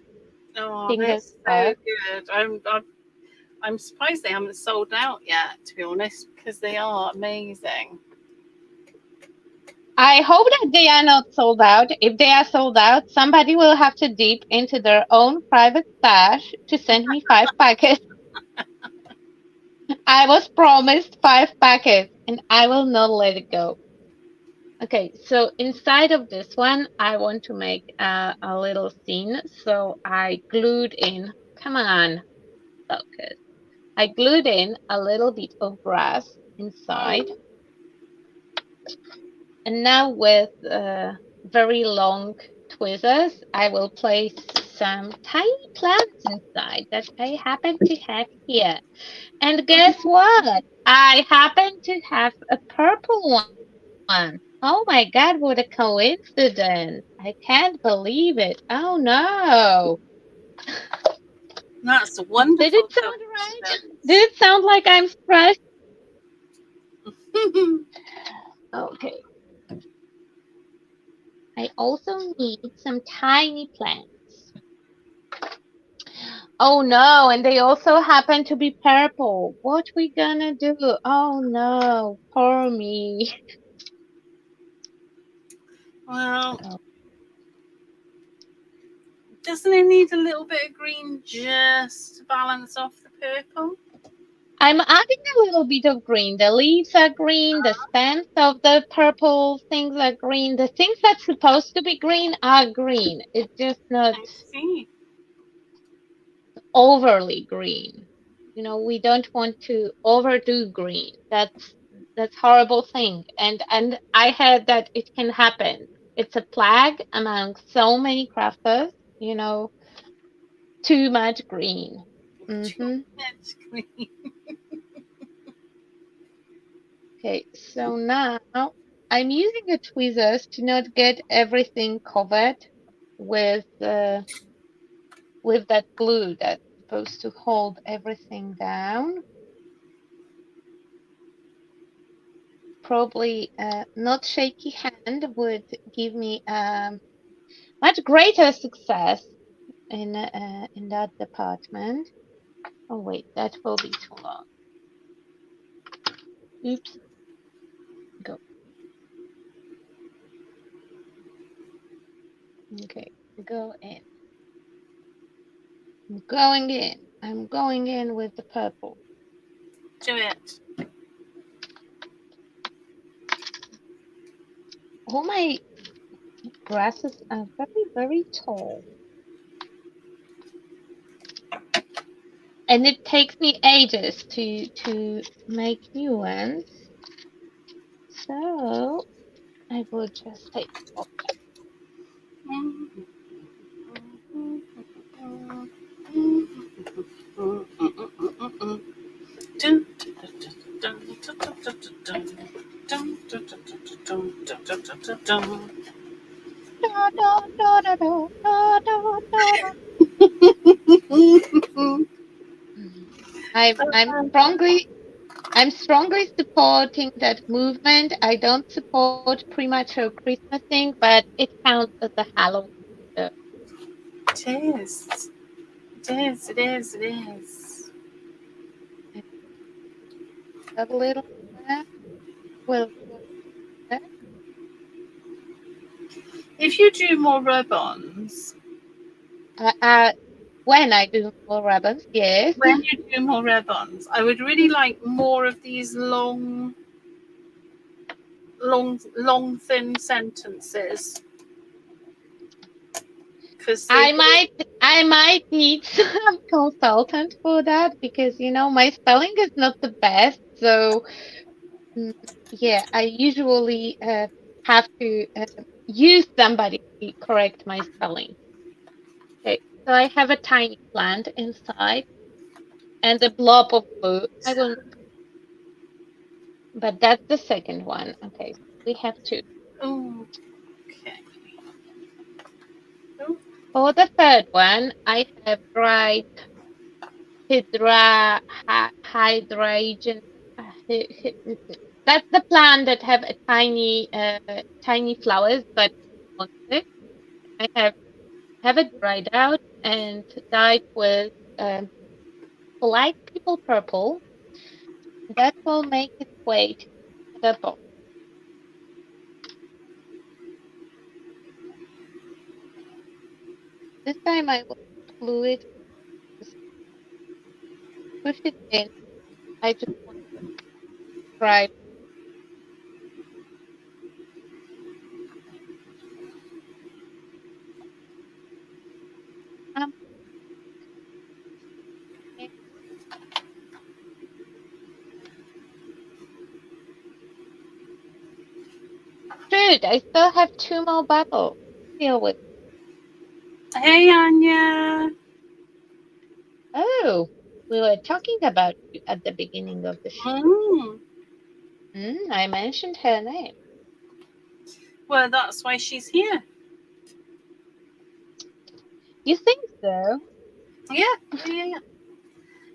Oh, they're fingers so crossed. good. I'm surprised they haven't sold out yet, to be honest, because they are amazing. I hope that they are not sold out. If they are sold out, somebody will have to dip into their own private stash to send me 5 packets. I was promised 5 packets, and I will not let it go. Okay, so inside of this one, I want to make a little scene. So I glued in, come on, focus. I glued in a little bit of grass inside. Mm. And now with very long tweezers, I will place some tiny plants inside that I happen to have here. And guess what? I happen to have a purple one. Oh my God, what a coincidence. I can't believe it. Oh no. That's a Did it wonderful sound right? coincidence. Did it sound like I'm stressed? Okay. I also need some tiny plants. Oh no, and they also happen to be purple. What we gonna do? Oh no, poor me. Well, Oh, doesn't it need a little bit of green just to balance off the purple? I'm adding a little bit of green. The leaves are green, the stems of the purple things are green. The things that's supposed to be green are green. It's just not I see. overly green. We don't want to overdo green. That's horrible thing. And I heard that it can happen. It's a plague among so many crafters, you know, too much green. Too hmm much green. Okay, so now I'm using the tweezers to not get everything covered with with that glue that's supposed to hold everything down. Probably not shaky hand would give me much greater success in that department. Oh wait, that will be too long. Oops, go. Okay, go in. I'm going in. I'm going in with the purple. Do it. All my grasses are very, very tall. And it takes me ages to make new ones. So I will just take off. Da, da, da, da, da, da, da, da, da. I'm strongly supporting that movement. I don't support premature Christmas thing, but it counts as a Halloween. So It is. It is. It is. It is. I have a little that will go there. If you do more rub-ons, Uh, uh, When I do more ribbons, yes. When you do more ribbons, I would really like more of these long, thin sentences. Because I might need some consultant for that because my spelling is not the best. So yeah, I usually have to use somebody to correct my spelling. Okay, so I have a tiny plant inside and a blob of glue. I will, but that's the second one. Okay, so we have two. Okay. For the third one, I have dried hydrogen. That's the plant that have a tiny flowers, but on it. I have it dried out and dyed with light people purple. That will make its way to the bowl. This time I will glue it, just push it in. I just want to dry. Um, Shoot, I still have two more bottles. Deal with. Hey, Anya. Oh, we were talking about you at the beginning of the show. I mentioned her name. Well, that's why she's here. You think so? Yeah.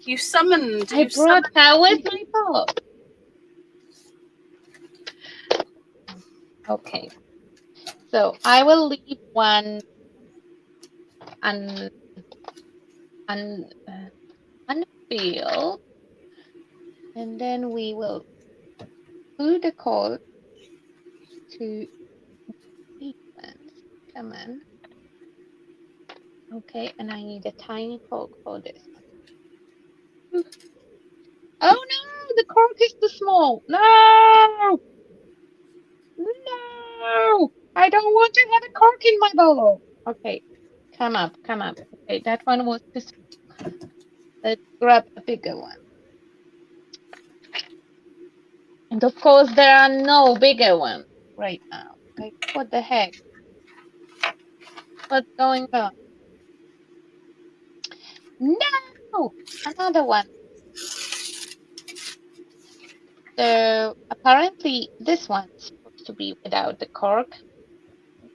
You summoned. I brought her with my book. Okay. So I will leave one unfilled, and then we will glue the cord to these ones. Come on. Okay, and I need a tiny cork for this one. Oh no, the cork is too small. No! No! I don't want to have a cork in my bowl. Okay, come up. Okay, that one was too small. Let's grab a bigger one. And of course, there are no bigger ones right now. Like, what the heck? What's going on? No! Another one. So apparently this one's supposed to be without the cork.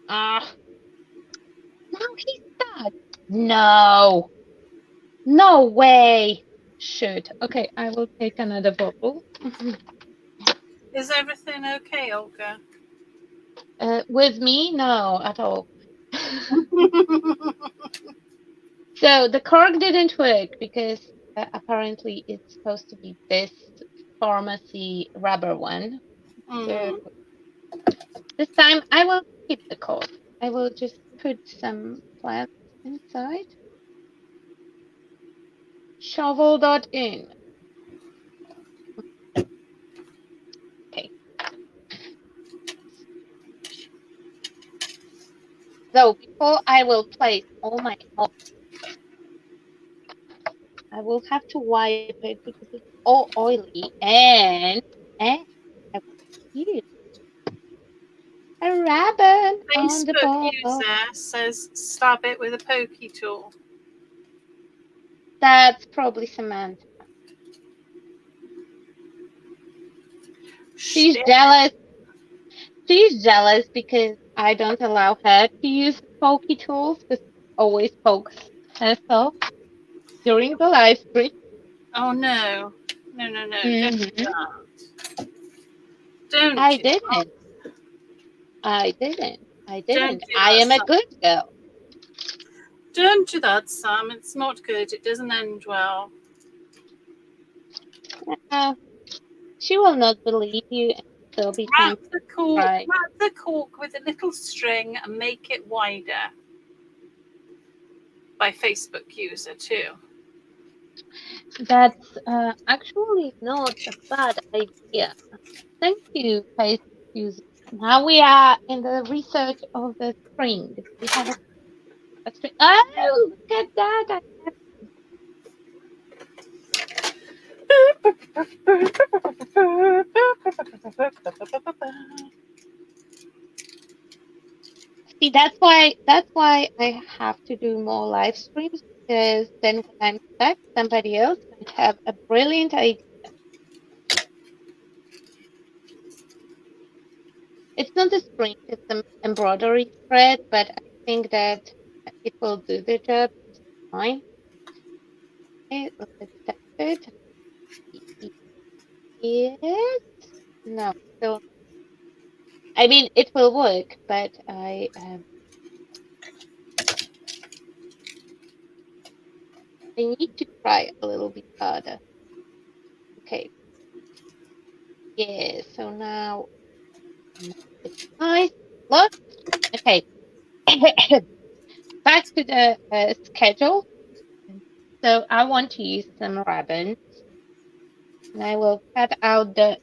Ah, now he's stuck. No, no way. Shoot. Okay, I will take another bottle. Is everything okay, Olga? With me, no, at all. So the cork didn't work because apparently it's supposed to be this pharmacy rubber one. So this time I will keep the cork. I will just put some plants inside. Shovel that in. Okay. So before I will place all my oil, I will have to wipe it because it's all oily and I will use a ribbon on the Facebook bottle. user says stab it with a pokey tool. That's probably Samantha. She's jealous. She's jealous because I don't allow her to use pokey tools because she always pokes herself during the live stream. Oh no. No. Don't do that. Don't. I didn't. I didn't. I am a good girl. Don't do that, Sam. It's not good. It doesn't end well. She will not believe you, and there'll be time Wrap the cork with a little string and make it wider. by Facebook user too. That's actually not a bad idea. Thank you, Facebook user. Now we are in the research of the string. We have a string. Oh, look at that! I have, see, that's why I have to do more live streams because then when I'm stuck, somebody else might have a brilliant idea. It's not a string, it's an embroidery thread, but I think that it will do the job just fine. Okay, let's test it. Yes. No, still. I mean, it will work, but I need to try a little bit harder. Okay. Yeah. So now it's nice. Look. Okay. Back to the schedule. So I want to use some ribbon, and I will cut out the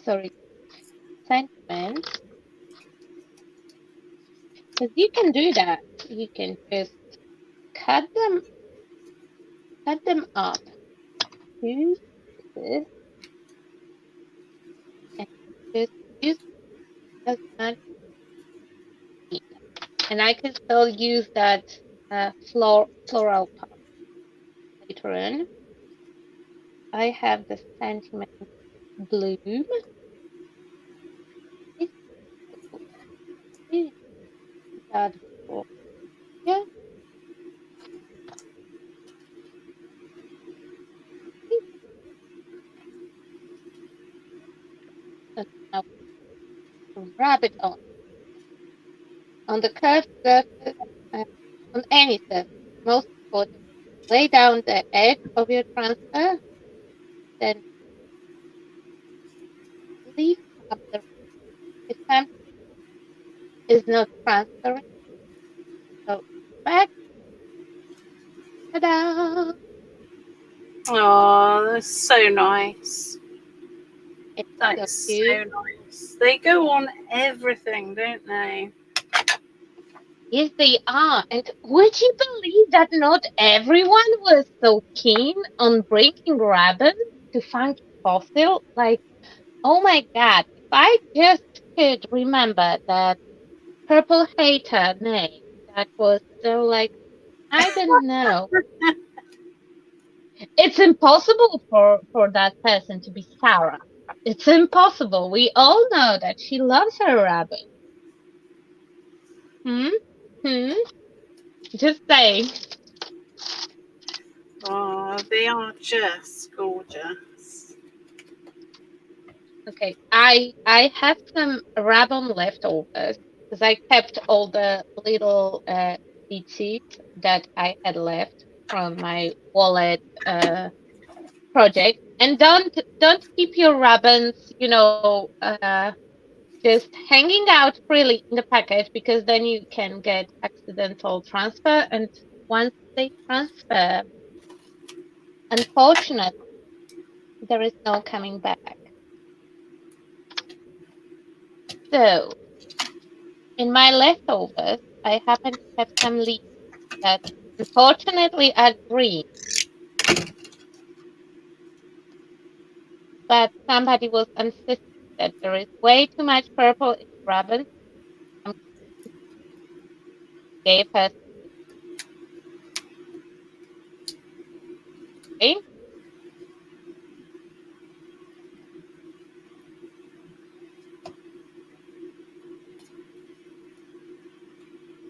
sorry sentiment because you can do that. You can just cut them up. Use this and just use as much as and I can still use that floral part later on. I have the sentiment bloom. It's really that before. Yeah, so now wrap it on the curved surface, on any surface. Most important, lay down the edge of your transfer, then leave up the this time is not transparent. So back, ta-da! Oh, that's so nice. It's That so is so cute. nice. They go on everything, don't they? Yes, they are. And would you believe that not everyone was so keen on breaking ribbon to Funky Fossil? Like, oh my God, if I just could remember that purple hater name that was so like, I don't know. It's impossible for that person to be Sarah. It's impossible. We all know that she loves her ribbon. Hmm? Hmm? Just saying. Oh, they are just gorgeous. Okay, I have some ribbon leftovers because I kept all the little seeds that I had left from my wallet project. And don't keep your ribbons, just hanging out freely in the package because then you can get accidental transfer. And once they transfer, unfortunately, there is no coming back. So in my leftovers, I happen to have some leaves that unfortunately are green, but somebody was insisting that there is way too much purple in the ribbon. I gave her some.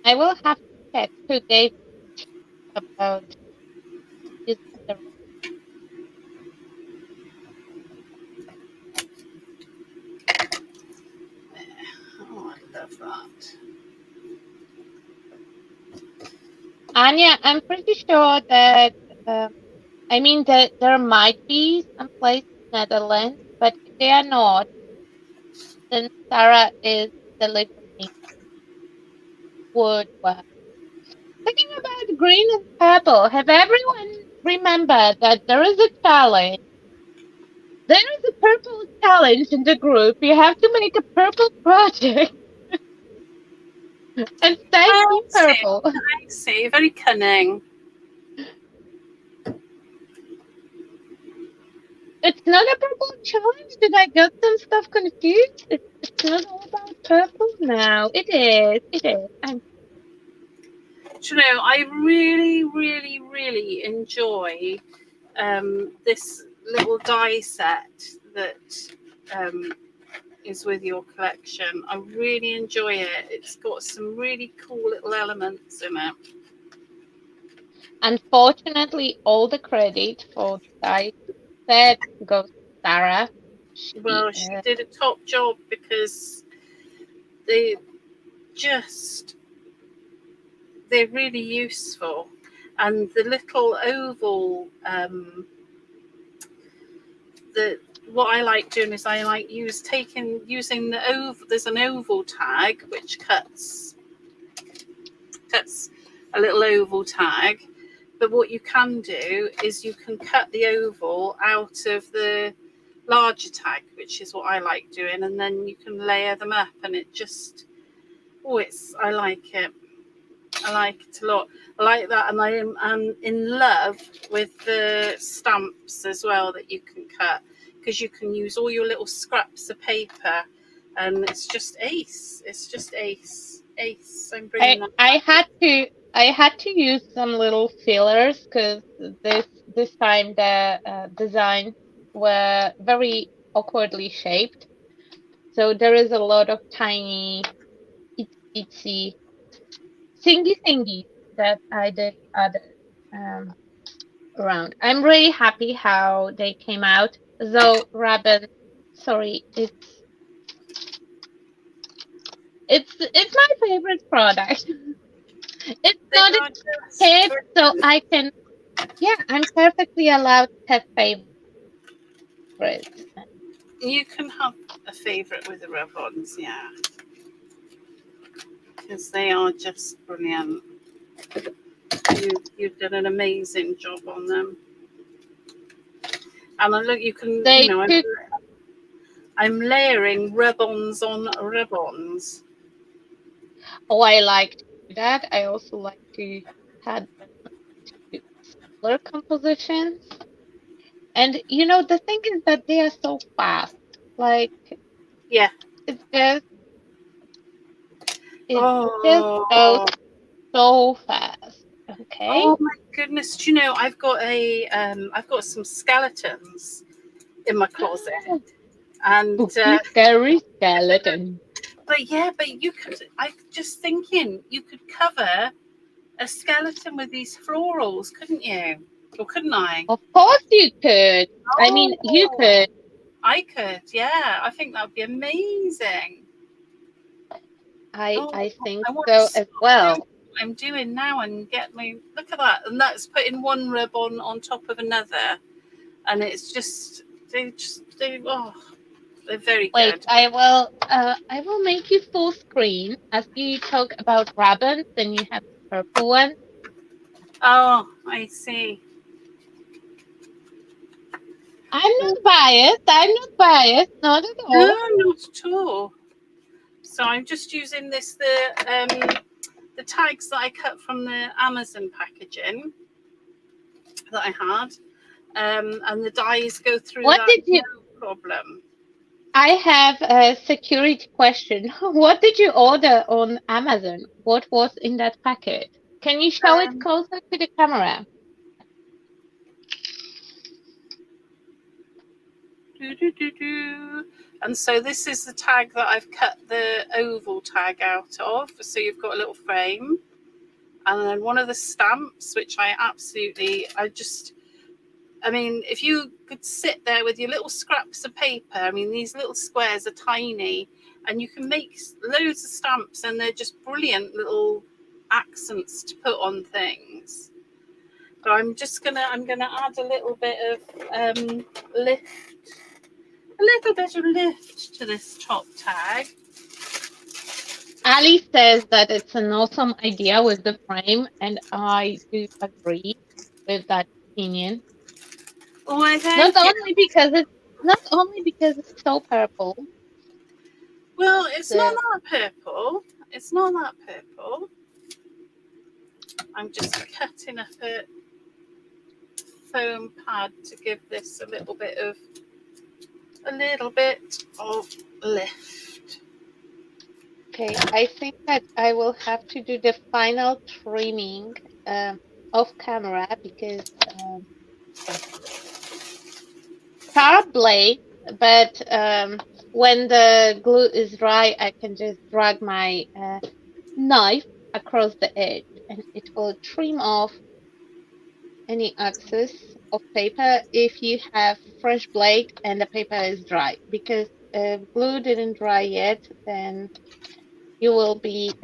I will have to check who gave about using the. Oh, I love that. Anya, I'm pretty sure that I mean that there might be some place in Netherlands, but if they are not, then Sarah is delivering worldwide. Thinking about green and purple, have everyone remembered that there is a challenge? There is a purple challenge in the group. You have to make a purple project and stay I team see. purple. I see. Very cunning. It's not a purple challenge. Did I get some stuff confused? It's not all about purple now. It is. It is. Do you know, I really, really, really enjoy this little die set that is with your collection. I really enjoy it. It's got some really cool little elements in it. Unfortunately, all the credit for the set goes to Sarah. Well, she did a top job because they just they're really useful, and the little oval the what I like doing is I like using the oval. There's an oval tag which cuts a little oval tag, but what you can do is you can cut the oval out of the larger tag, which is what I like doing, and then you can layer them up, and it just I like it. I like it a lot. I like that, and I am in love with the stamps as well that you can cut, because you can use all your little scraps of paper, and it's just ace. It's just ace. I'm bringing that. I had to use some little fillers because this time the designs were very awkwardly shaped. So there is a lot of tiny itsy thingy that I did add around. I'm really happy how they came out. Though Rabbit, sorry, it's my favorite product. It's They not a are just kid, so brilliant. I can. Yeah, I'm perfectly allowed to have favorites. You can have a favourite with the rub-ons, yeah, because they are just brilliant. You've done an amazing job on them. And look, you can, They took. I'm layering rub-ons on rub-ons. Oh, I like to do that. I also like to add them to color compositions. And the thing is that they are so fast. Like Yeah. it's just it just goes Oh, so fast. Okay. oh my goodness! Do you know I've got some skeletons in my closet, and Spooky, scary skeleton. but you could. I'm just thinking you could cover a skeleton with these florals, couldn't you? Or couldn't I? Of course you could. I mean, you Oh, could. I could. Yeah, I think that would be amazing. Oh, I think I want to so as stop well. doing what I'm doing now and get me. Look at that, and that's putting one rib on top of another, and it's just they're very Wait, good. I will make you full screen as you talk about ribbons, then you have the purple one. Oh, I see. I'm not biased. I'm not biased. Not at all. No, not at all. So I'm just using the tags that I cut from the Amazon packaging that I had, and the dies go through What that did you no problem. I have a security question. What did you order on Amazon? What was in that packet? Can you show it Um, closer to the camera? and so this is the tag that I've cut the oval tag out of. So you've got a little frame, and then one of the stamps, which I mean, if you could sit there with your little scraps of paper, I mean, these little squares are tiny, and you can make loads of stamps, and they're just brilliant little accents to put on things. But I'm gonna add a little bit of lift to this top tag, Ali says that it's an awesome idea with the frame, and I do agree with that opinion. Oh, I Not thank you. only because it's not only because it's so purple. Well, it's not So that purple. It's not that purple. I'm just cutting up a foam pad to give this a little bit of lift. okay, I think that I will have to do the final trimming um, off camera because yeah, sharp blade, but when the glue is dry, I can just drag my knife across the edge and it will trim off any excess of paper if you have fresh blade and the paper is dry. Because if glue didn't dry yet, then you will be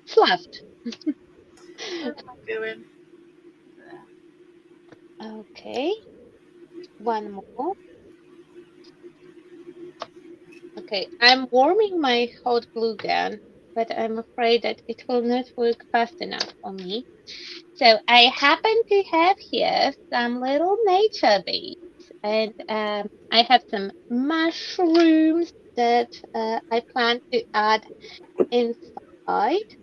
fluffed. Where am I going? There. Okay, one more. Okay, I'm warming my hot glue gun, but I'm afraid that it will not work fast enough for me. So I happen to have here some little nature beads, and I have some mushrooms that I plan to add inside.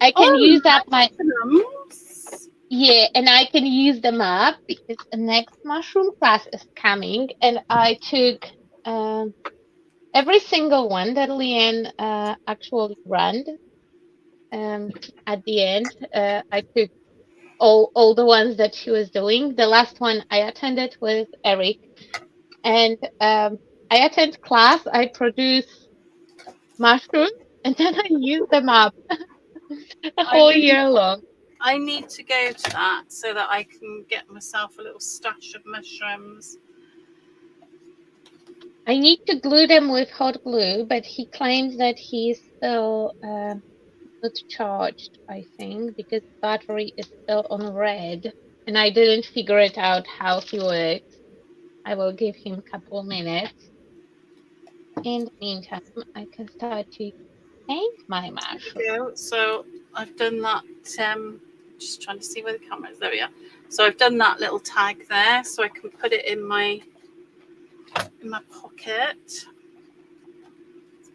I can Oh, use up my mushrooms. yeah, and I can use them up because the next mushroom class is coming, and I took um, every single one that Leanne actually ran. At the end, I took all the ones that she was doing. The last one I attended with Eric, and I attend class. I produce mushrooms, and then I use them up a I whole really, year long. I need to go to that so that I can get myself a little stash of mushrooms. I need to glue them with hot glue, but he claims that he's still not charged, I think, because the battery is still on red, and I didn't figure it out how he works. I will give him a couple minutes. In the meantime, I can start to paint my mushroom. Go. So I've done that. Just trying to see where the camera is. There we are. So I've done that little tag there, so I can put it in my pocket.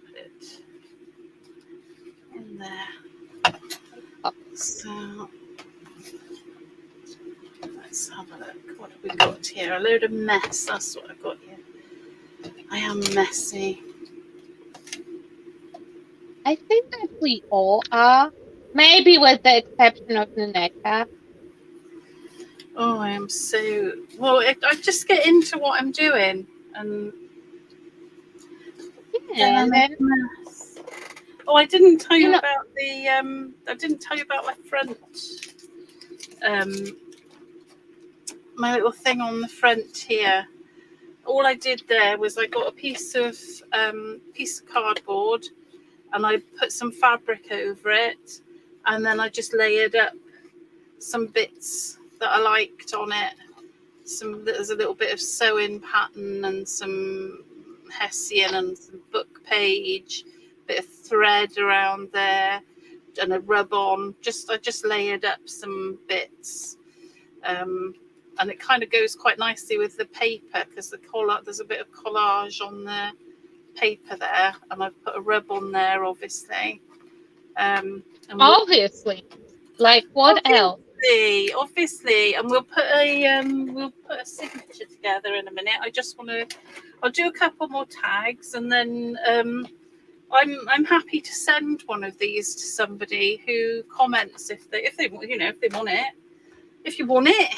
Put it in there. So let's have a look. What have we got here? A load of mess. That's what I've got here. I am messy. I think that we all are, maybe with the exception of Naneka. Oh, I am so well. I just get into what I'm doing, and then Yeah, I and make then a mess. Oh, I didn't tell you you know, about the. I didn't tell you about my front. Um, my little thing on the front here. All I did there was I got a piece of cardboard, and I put some fabric over it, and then I just layered up some bits that I liked on it. There's a little bit of sewing pattern and some hessian and some book page, bit of thread around there, and a rub on. I just layered up some bits, and it kind of goes quite nicely with the paper because there's a bit of collage on the paper there, and I've put a rub on there, obviously. And obviously, like what else? obviously, and we'll put a signature together in a minute. I'll do a couple more tags, and then I'm happy to send one of these to somebody who comments if they want it. If you want it,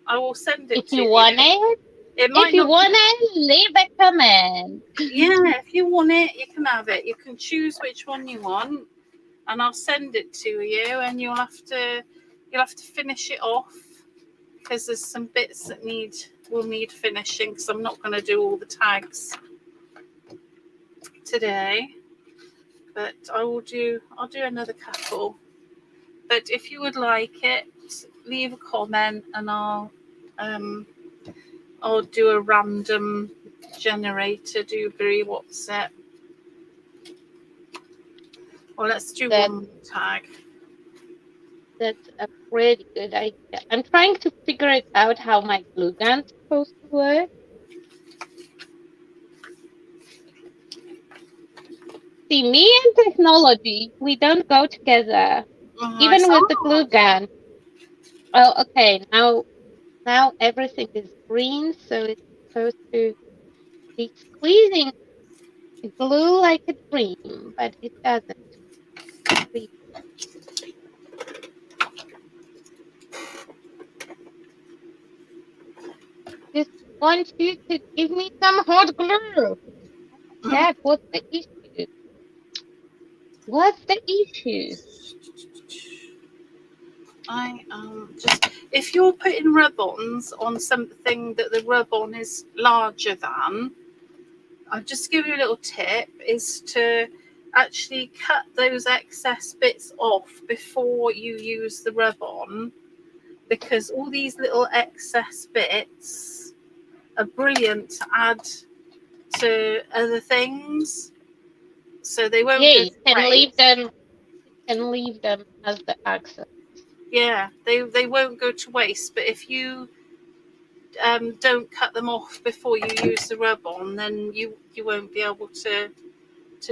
I will send it If to you you. want it, It if might you not be. want it, leave a comment. Yeah, if you want it, you can have it. You can choose which one you want, and I'll send it to you, and you'll have to finish it off because there's some bits that will need finishing because I'm not going to do all the tags today, but I'll do another couple. But if you would like it, leave a comment, and I'll do a random generator. Dewberry, what's it? Well, let's do That one more tag. that's a pretty good idea. I'm trying to figure it out how my glue gun's supposed to work. See, me and technology, we don't go together, I even saw. with the glue gun. Oh, okay. Now everything is green, so it's supposed to be squeezing glue like a dream, but it doesn't. Really. Just want you to give me some hot glue. Dad, what's the issue? What's the issue? I just if you're putting rub-ons on something that the rub-on is larger than, I'll just give you a little tip is to actually cut those excess bits off before you use the rub-on, because all these little excess bits are brilliant to add to other things, so they won't Yeah, go you to can leave waste. them. You can leave them as the accent. Yeah, they won't go to waste. But if you don't cut them off before you use the rub on, then you won't be able to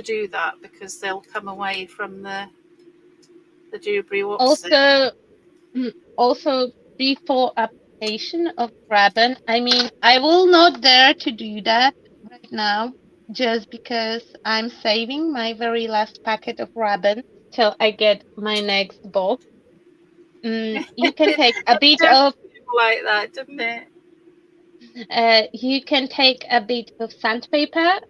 do that, because they'll come away from the debris. What's it? Also, also before application of graben, I mean, I will not dare to do that right now, just because I'm saving my very last packet of graben till I get my next box. You can take a bit of Like that, didn't it? You can take a bit of sandpaper,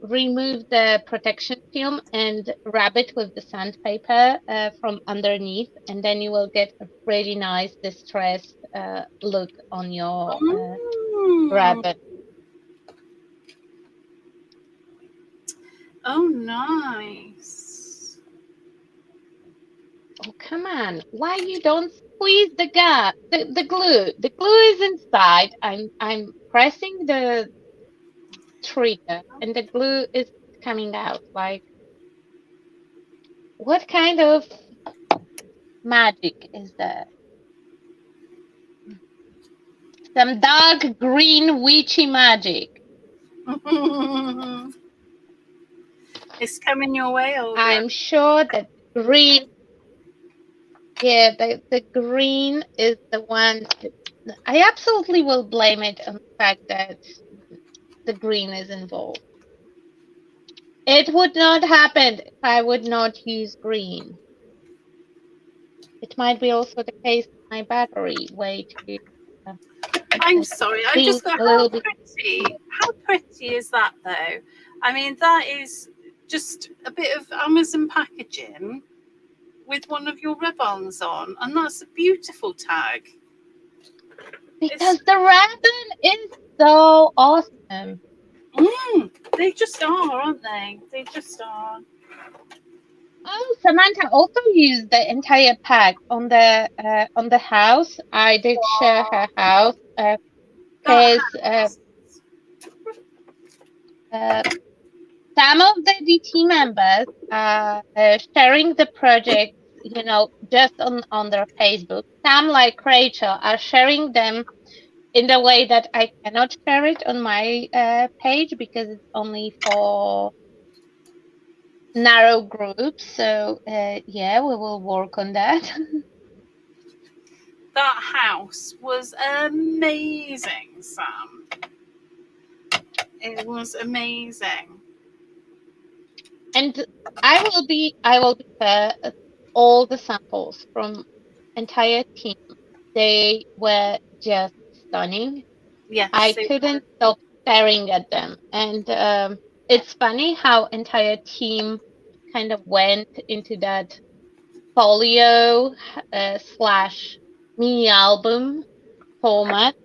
remove the protection film, and rub it with the sandpaper from underneath, and then you will get a really nice distressed look on your Mm. rabbit. Oh, nice. Oh, come on! Why you don't squeeze the gum, the glue? The glue is inside. I'm pressing the trigger, and the glue is coming out. Like, what kind of magic is that? Some dark green witchy magic. It's coming your way, Olga. I'm sure that green, yeah, the green is the one. I absolutely will blame it on the fact that the green is involved. It would not happen if I would not use green. It might be also the case with my battery way to I'm sorry. I think just thought, a little bit. how pretty is that though? I mean, that is just a bit of Amazon packaging with one of your ribbons on, and that's a beautiful tag. Because the ribbon is so awesome. They just are, aren't they? They just are. Oh, Samantha also used the entire pack on the house. I did share her house That because house. some of the DT members are sharing the project, just on their Facebook. Some, like Rachel, are sharing them in the way that I cannot share it on my page because it's only for narrow groups. So yeah, we will work on that. That house was amazing, Sam. It was amazing. And I will be fair. All the samples from entire team, they were just stunning. I Yes, it couldn't stop staring at them. And it's funny how entire team kind of went into that folio slash mini album format.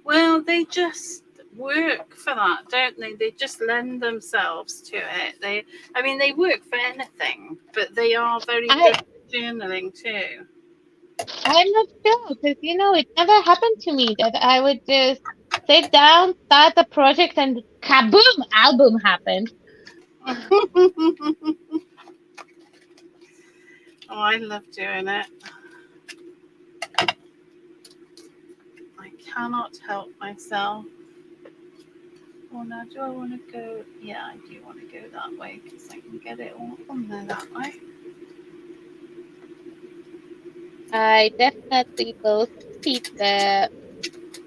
Well, they just work for that, don't they? They just lend themselves to it. They work for anything, but they are very I good at journaling too. I'm not sure because it never happened to me that I would just sit down, start the project, and kaboom, album happened. Oh, I love doing it. I cannot help myself. Well, now, do I want to go? Yeah, I do want to go that way because I can get it all on there that way. I definitely will skip the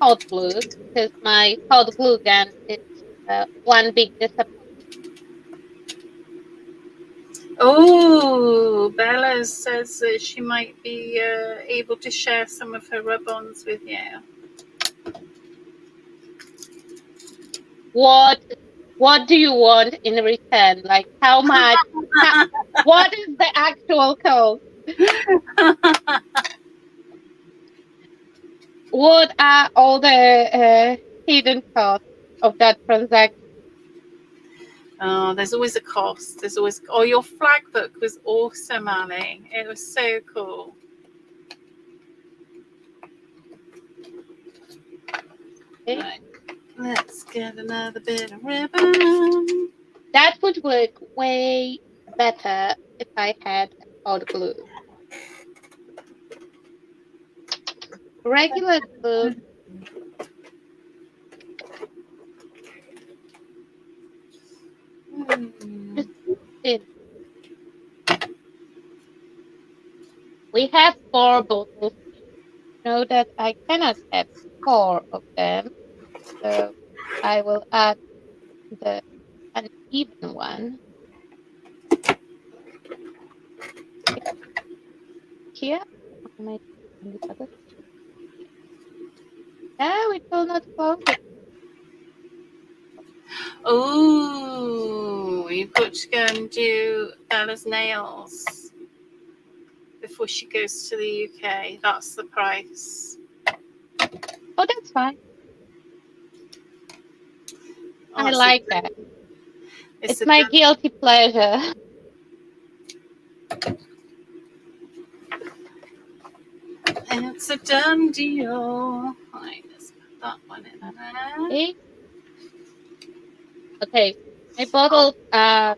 hot glue because my hot glue gun is one big disappointment. Oh, Bella says that she might be able to share some of her rub-ons with you. What do you want in return? Like how much? How, what is the actual cost? What are all the hidden costs of that transaction? Oh, there's always a cost. There's always. Oh, your flag book was awesome, Ali. It was so cool. Okay. Right. Let's get another bit of ribbon. That would work way better if I had hot glue. Regular glue. Just thin. We have 4 bottles. Know that I cannot have 4 of them, so I will add the uneven one here. Maybe on the other. No, it will not close it. Oh, you've got to go and do Bella's nails before she goes to the UK. That's the price. Oh, that's fine. Oh, I like that. It's my guilty pleasure. It's a done deal. Right, let's put that one in there. Okay, my bottles are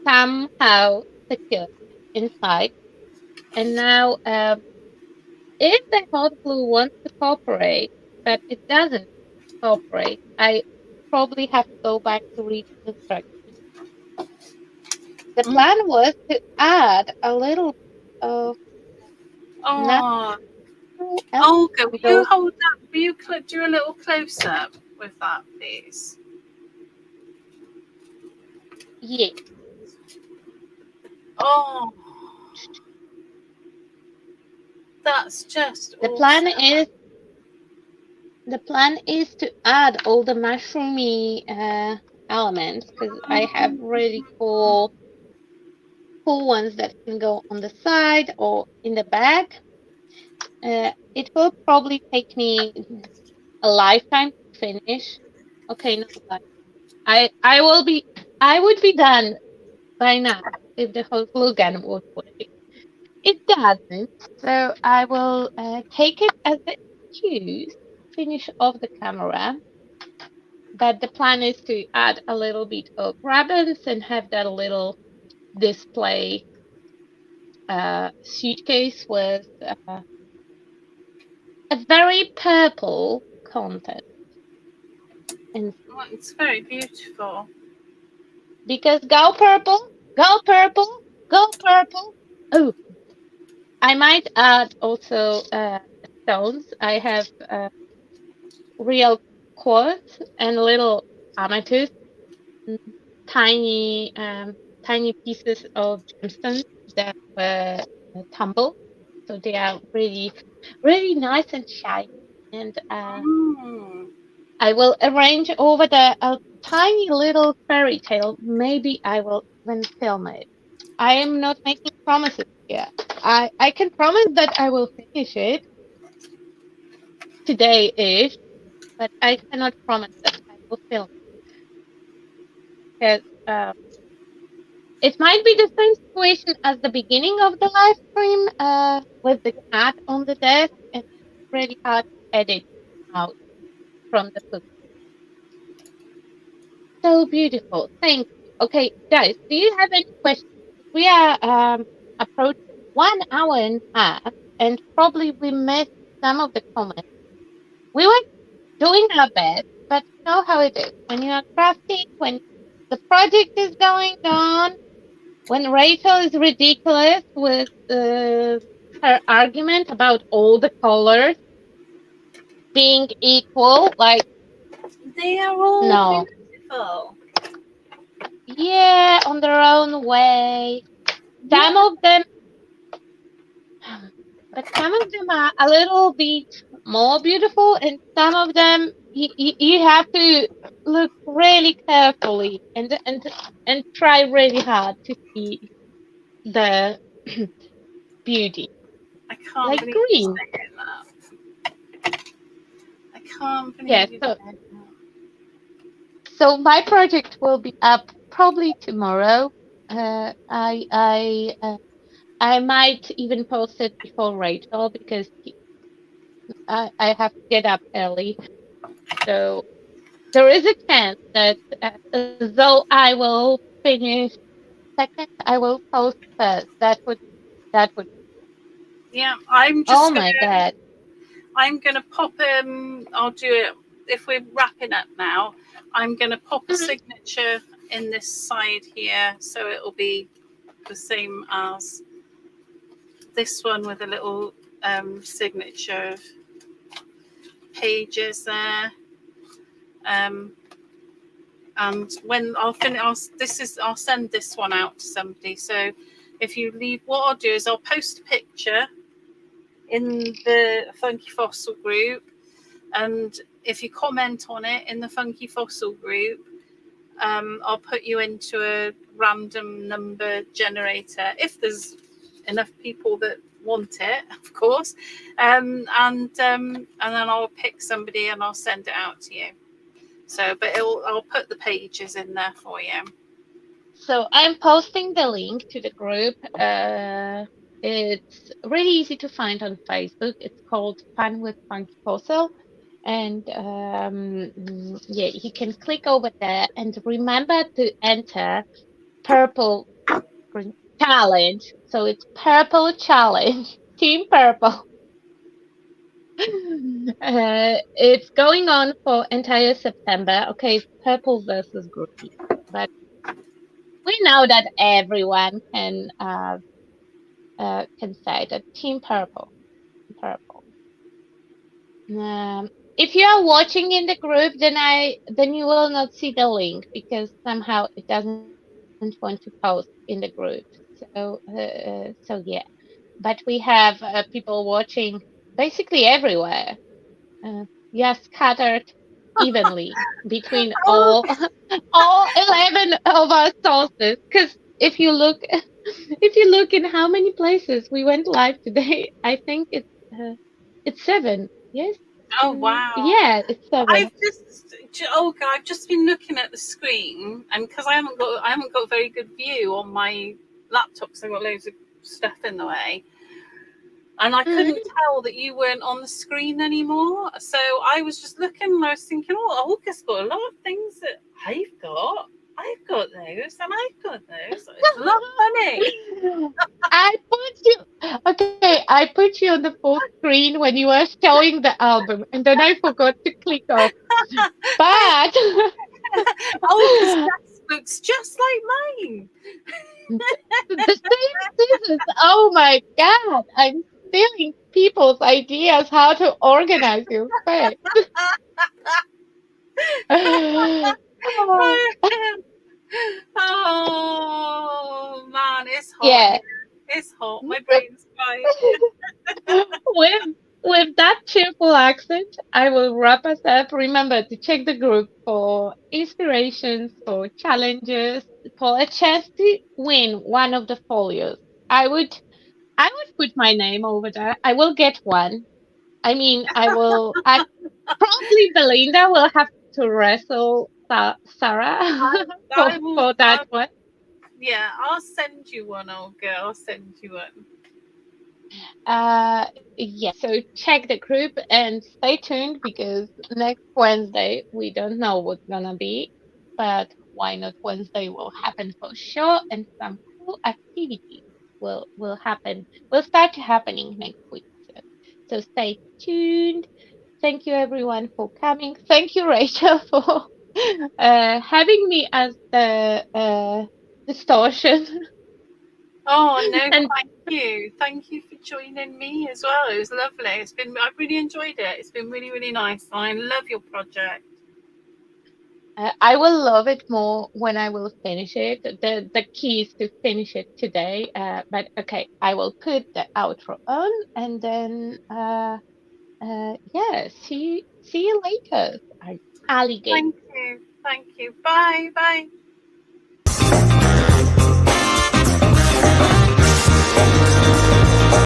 somehow secure inside. And now, if the hot glue wants to cooperate, but it doesn't cooperate, I probably have to go back to read the instructions. The plan was to add a little of Oh, Olga, will you hold up? Will you do a little close up with that, please? Yeah. Oh, that's just The awesome. plan is to add all the mushroomy elements because I have really cool ones that can go on the side or in the back. It will probably take me a lifetime to finish. Okay, not a lifetime. I would be done by now if the whole glue gun would work. It doesn't, so I will take it as an excuse to finish off the camera. But the plan is to add a little bit of ribbons and have that little display suitcase with a very purple content. And It's very beautiful. because go purple, go purple, go purple. Oh, I might add also stones. I have real quartz and little amethyst, tiny tiny pieces of gemstones that were tumbled. So they are really, really nice and shiny. And I will arrange over there a tiny little fairy tale. Maybe I will even film it. I am not making promises here. I can promise that I will finish it today-ish, but I cannot promise that I will film it. Because it might be the same situation as the beginning of the live stream with the cat on the desk, and it's really hard to edit out from the book. So beautiful. Thank you, Okay, guys, do you have any questions? We are approaching 1 hour and a half, and probably we missed some of the comments. We were doing our best, but you know how it is. When you are crafting, when the project is going on, when Rachel is ridiculous with her argument about all the colors being equal, like, They are all no. beautiful. Yeah, on their own way. Some Yeah, of them, but some of them are a little bit more beautiful, and some of them you have to look really carefully and try really hard to see the beauty. I can't Like believe you're green. saying that. I can't Yeah, believe you're so saying that. so my project will be up probably tomorrow. I might even post it before Rachel because I have to get up early. So there is a chance that though I will finish second, I will post first. That would. Yeah, I'm Oh just my gonna God. I'm gonna pop I'll do it if we're wrapping up now. I'm gonna pop a Mhm. signature in this side here so it'll be the same as this one with a little signature of pages there. Um, and when I'll finish, I'll send this one out to somebody. So if you leave, what I'll do is I'll post a picture in the Funky Fossil group, and if you comment on it in the Funky Fossil group, I'll put you into a random number generator if there's enough people that want it, of course, and then I'll pick somebody and I'll send it out to you. So, but I'll put the pages in there for you. So I'm posting the link to the group. It's really easy to find on Facebook. It's called Fun with Funky Fossil. And yeah, you can click over there and remember to enter purple green challenge. So it's purple challenge, Team Purple. It's going on for entire September. Okay, it's purple versus green, but we know that everyone can say that Team Purple, Purple. If you are watching in the group, then you will not see the link because somehow it doesn't want to post in the group. So yeah, but we have people watching basically everywhere. Yeah, scattered evenly between Oh, all all 11 of our sources. Because if you look in how many places we went live today, I think it's seven. Yes. oh wow! Yeah, it's seven. I've just been looking at the screen, and because I haven't got a very good view on my laptop, because I've got loads of stuff in the way. And I Mhm. couldn't tell that you weren't on the screen anymore. So I was just looking and I was thinking, oh, Olga's got a lot of things that I've got. I've got those and I've got those. It's a lot funny. I put you okay. I put you on the full screen when you were showing the album, and then I forgot to click off. But Olga's desk looks just like mine. the same scissors. Oh my God! I'm stealing people's ideas how to organize your face. Oh, Oh man, it's hot yeah. here. It's hot. My brain's fried. With with that cheerful accent, I will wrap us up. Remember to check the group for inspirations, for challenges, for a chance to win one of the folios. I would put my name over there. I will get one. I mean, I probably Belinda will have to wrestle Sarah for I will. for that one. Yeah, I'll send you one, Olga. I'll send you one. Yeah, so check the group and stay tuned because next Wednesday we don't know what's gonna be, but Why Not Wednesday will happen for sure, and some cool activities will happen. Will start happening next week. So stay tuned. Thank you everyone for coming. Thank you, Rachel, for having me as the distortion. Oh no, And thank you for joining me as well. It was lovely. I've really enjoyed it. It's been really, really nice. I love your project. I will love it more when I will finish it. The key is to finish it today. But okay, I will put the outro on, and then yeah, see you later, alligator. Thank you. Thank you. Bye. Bye.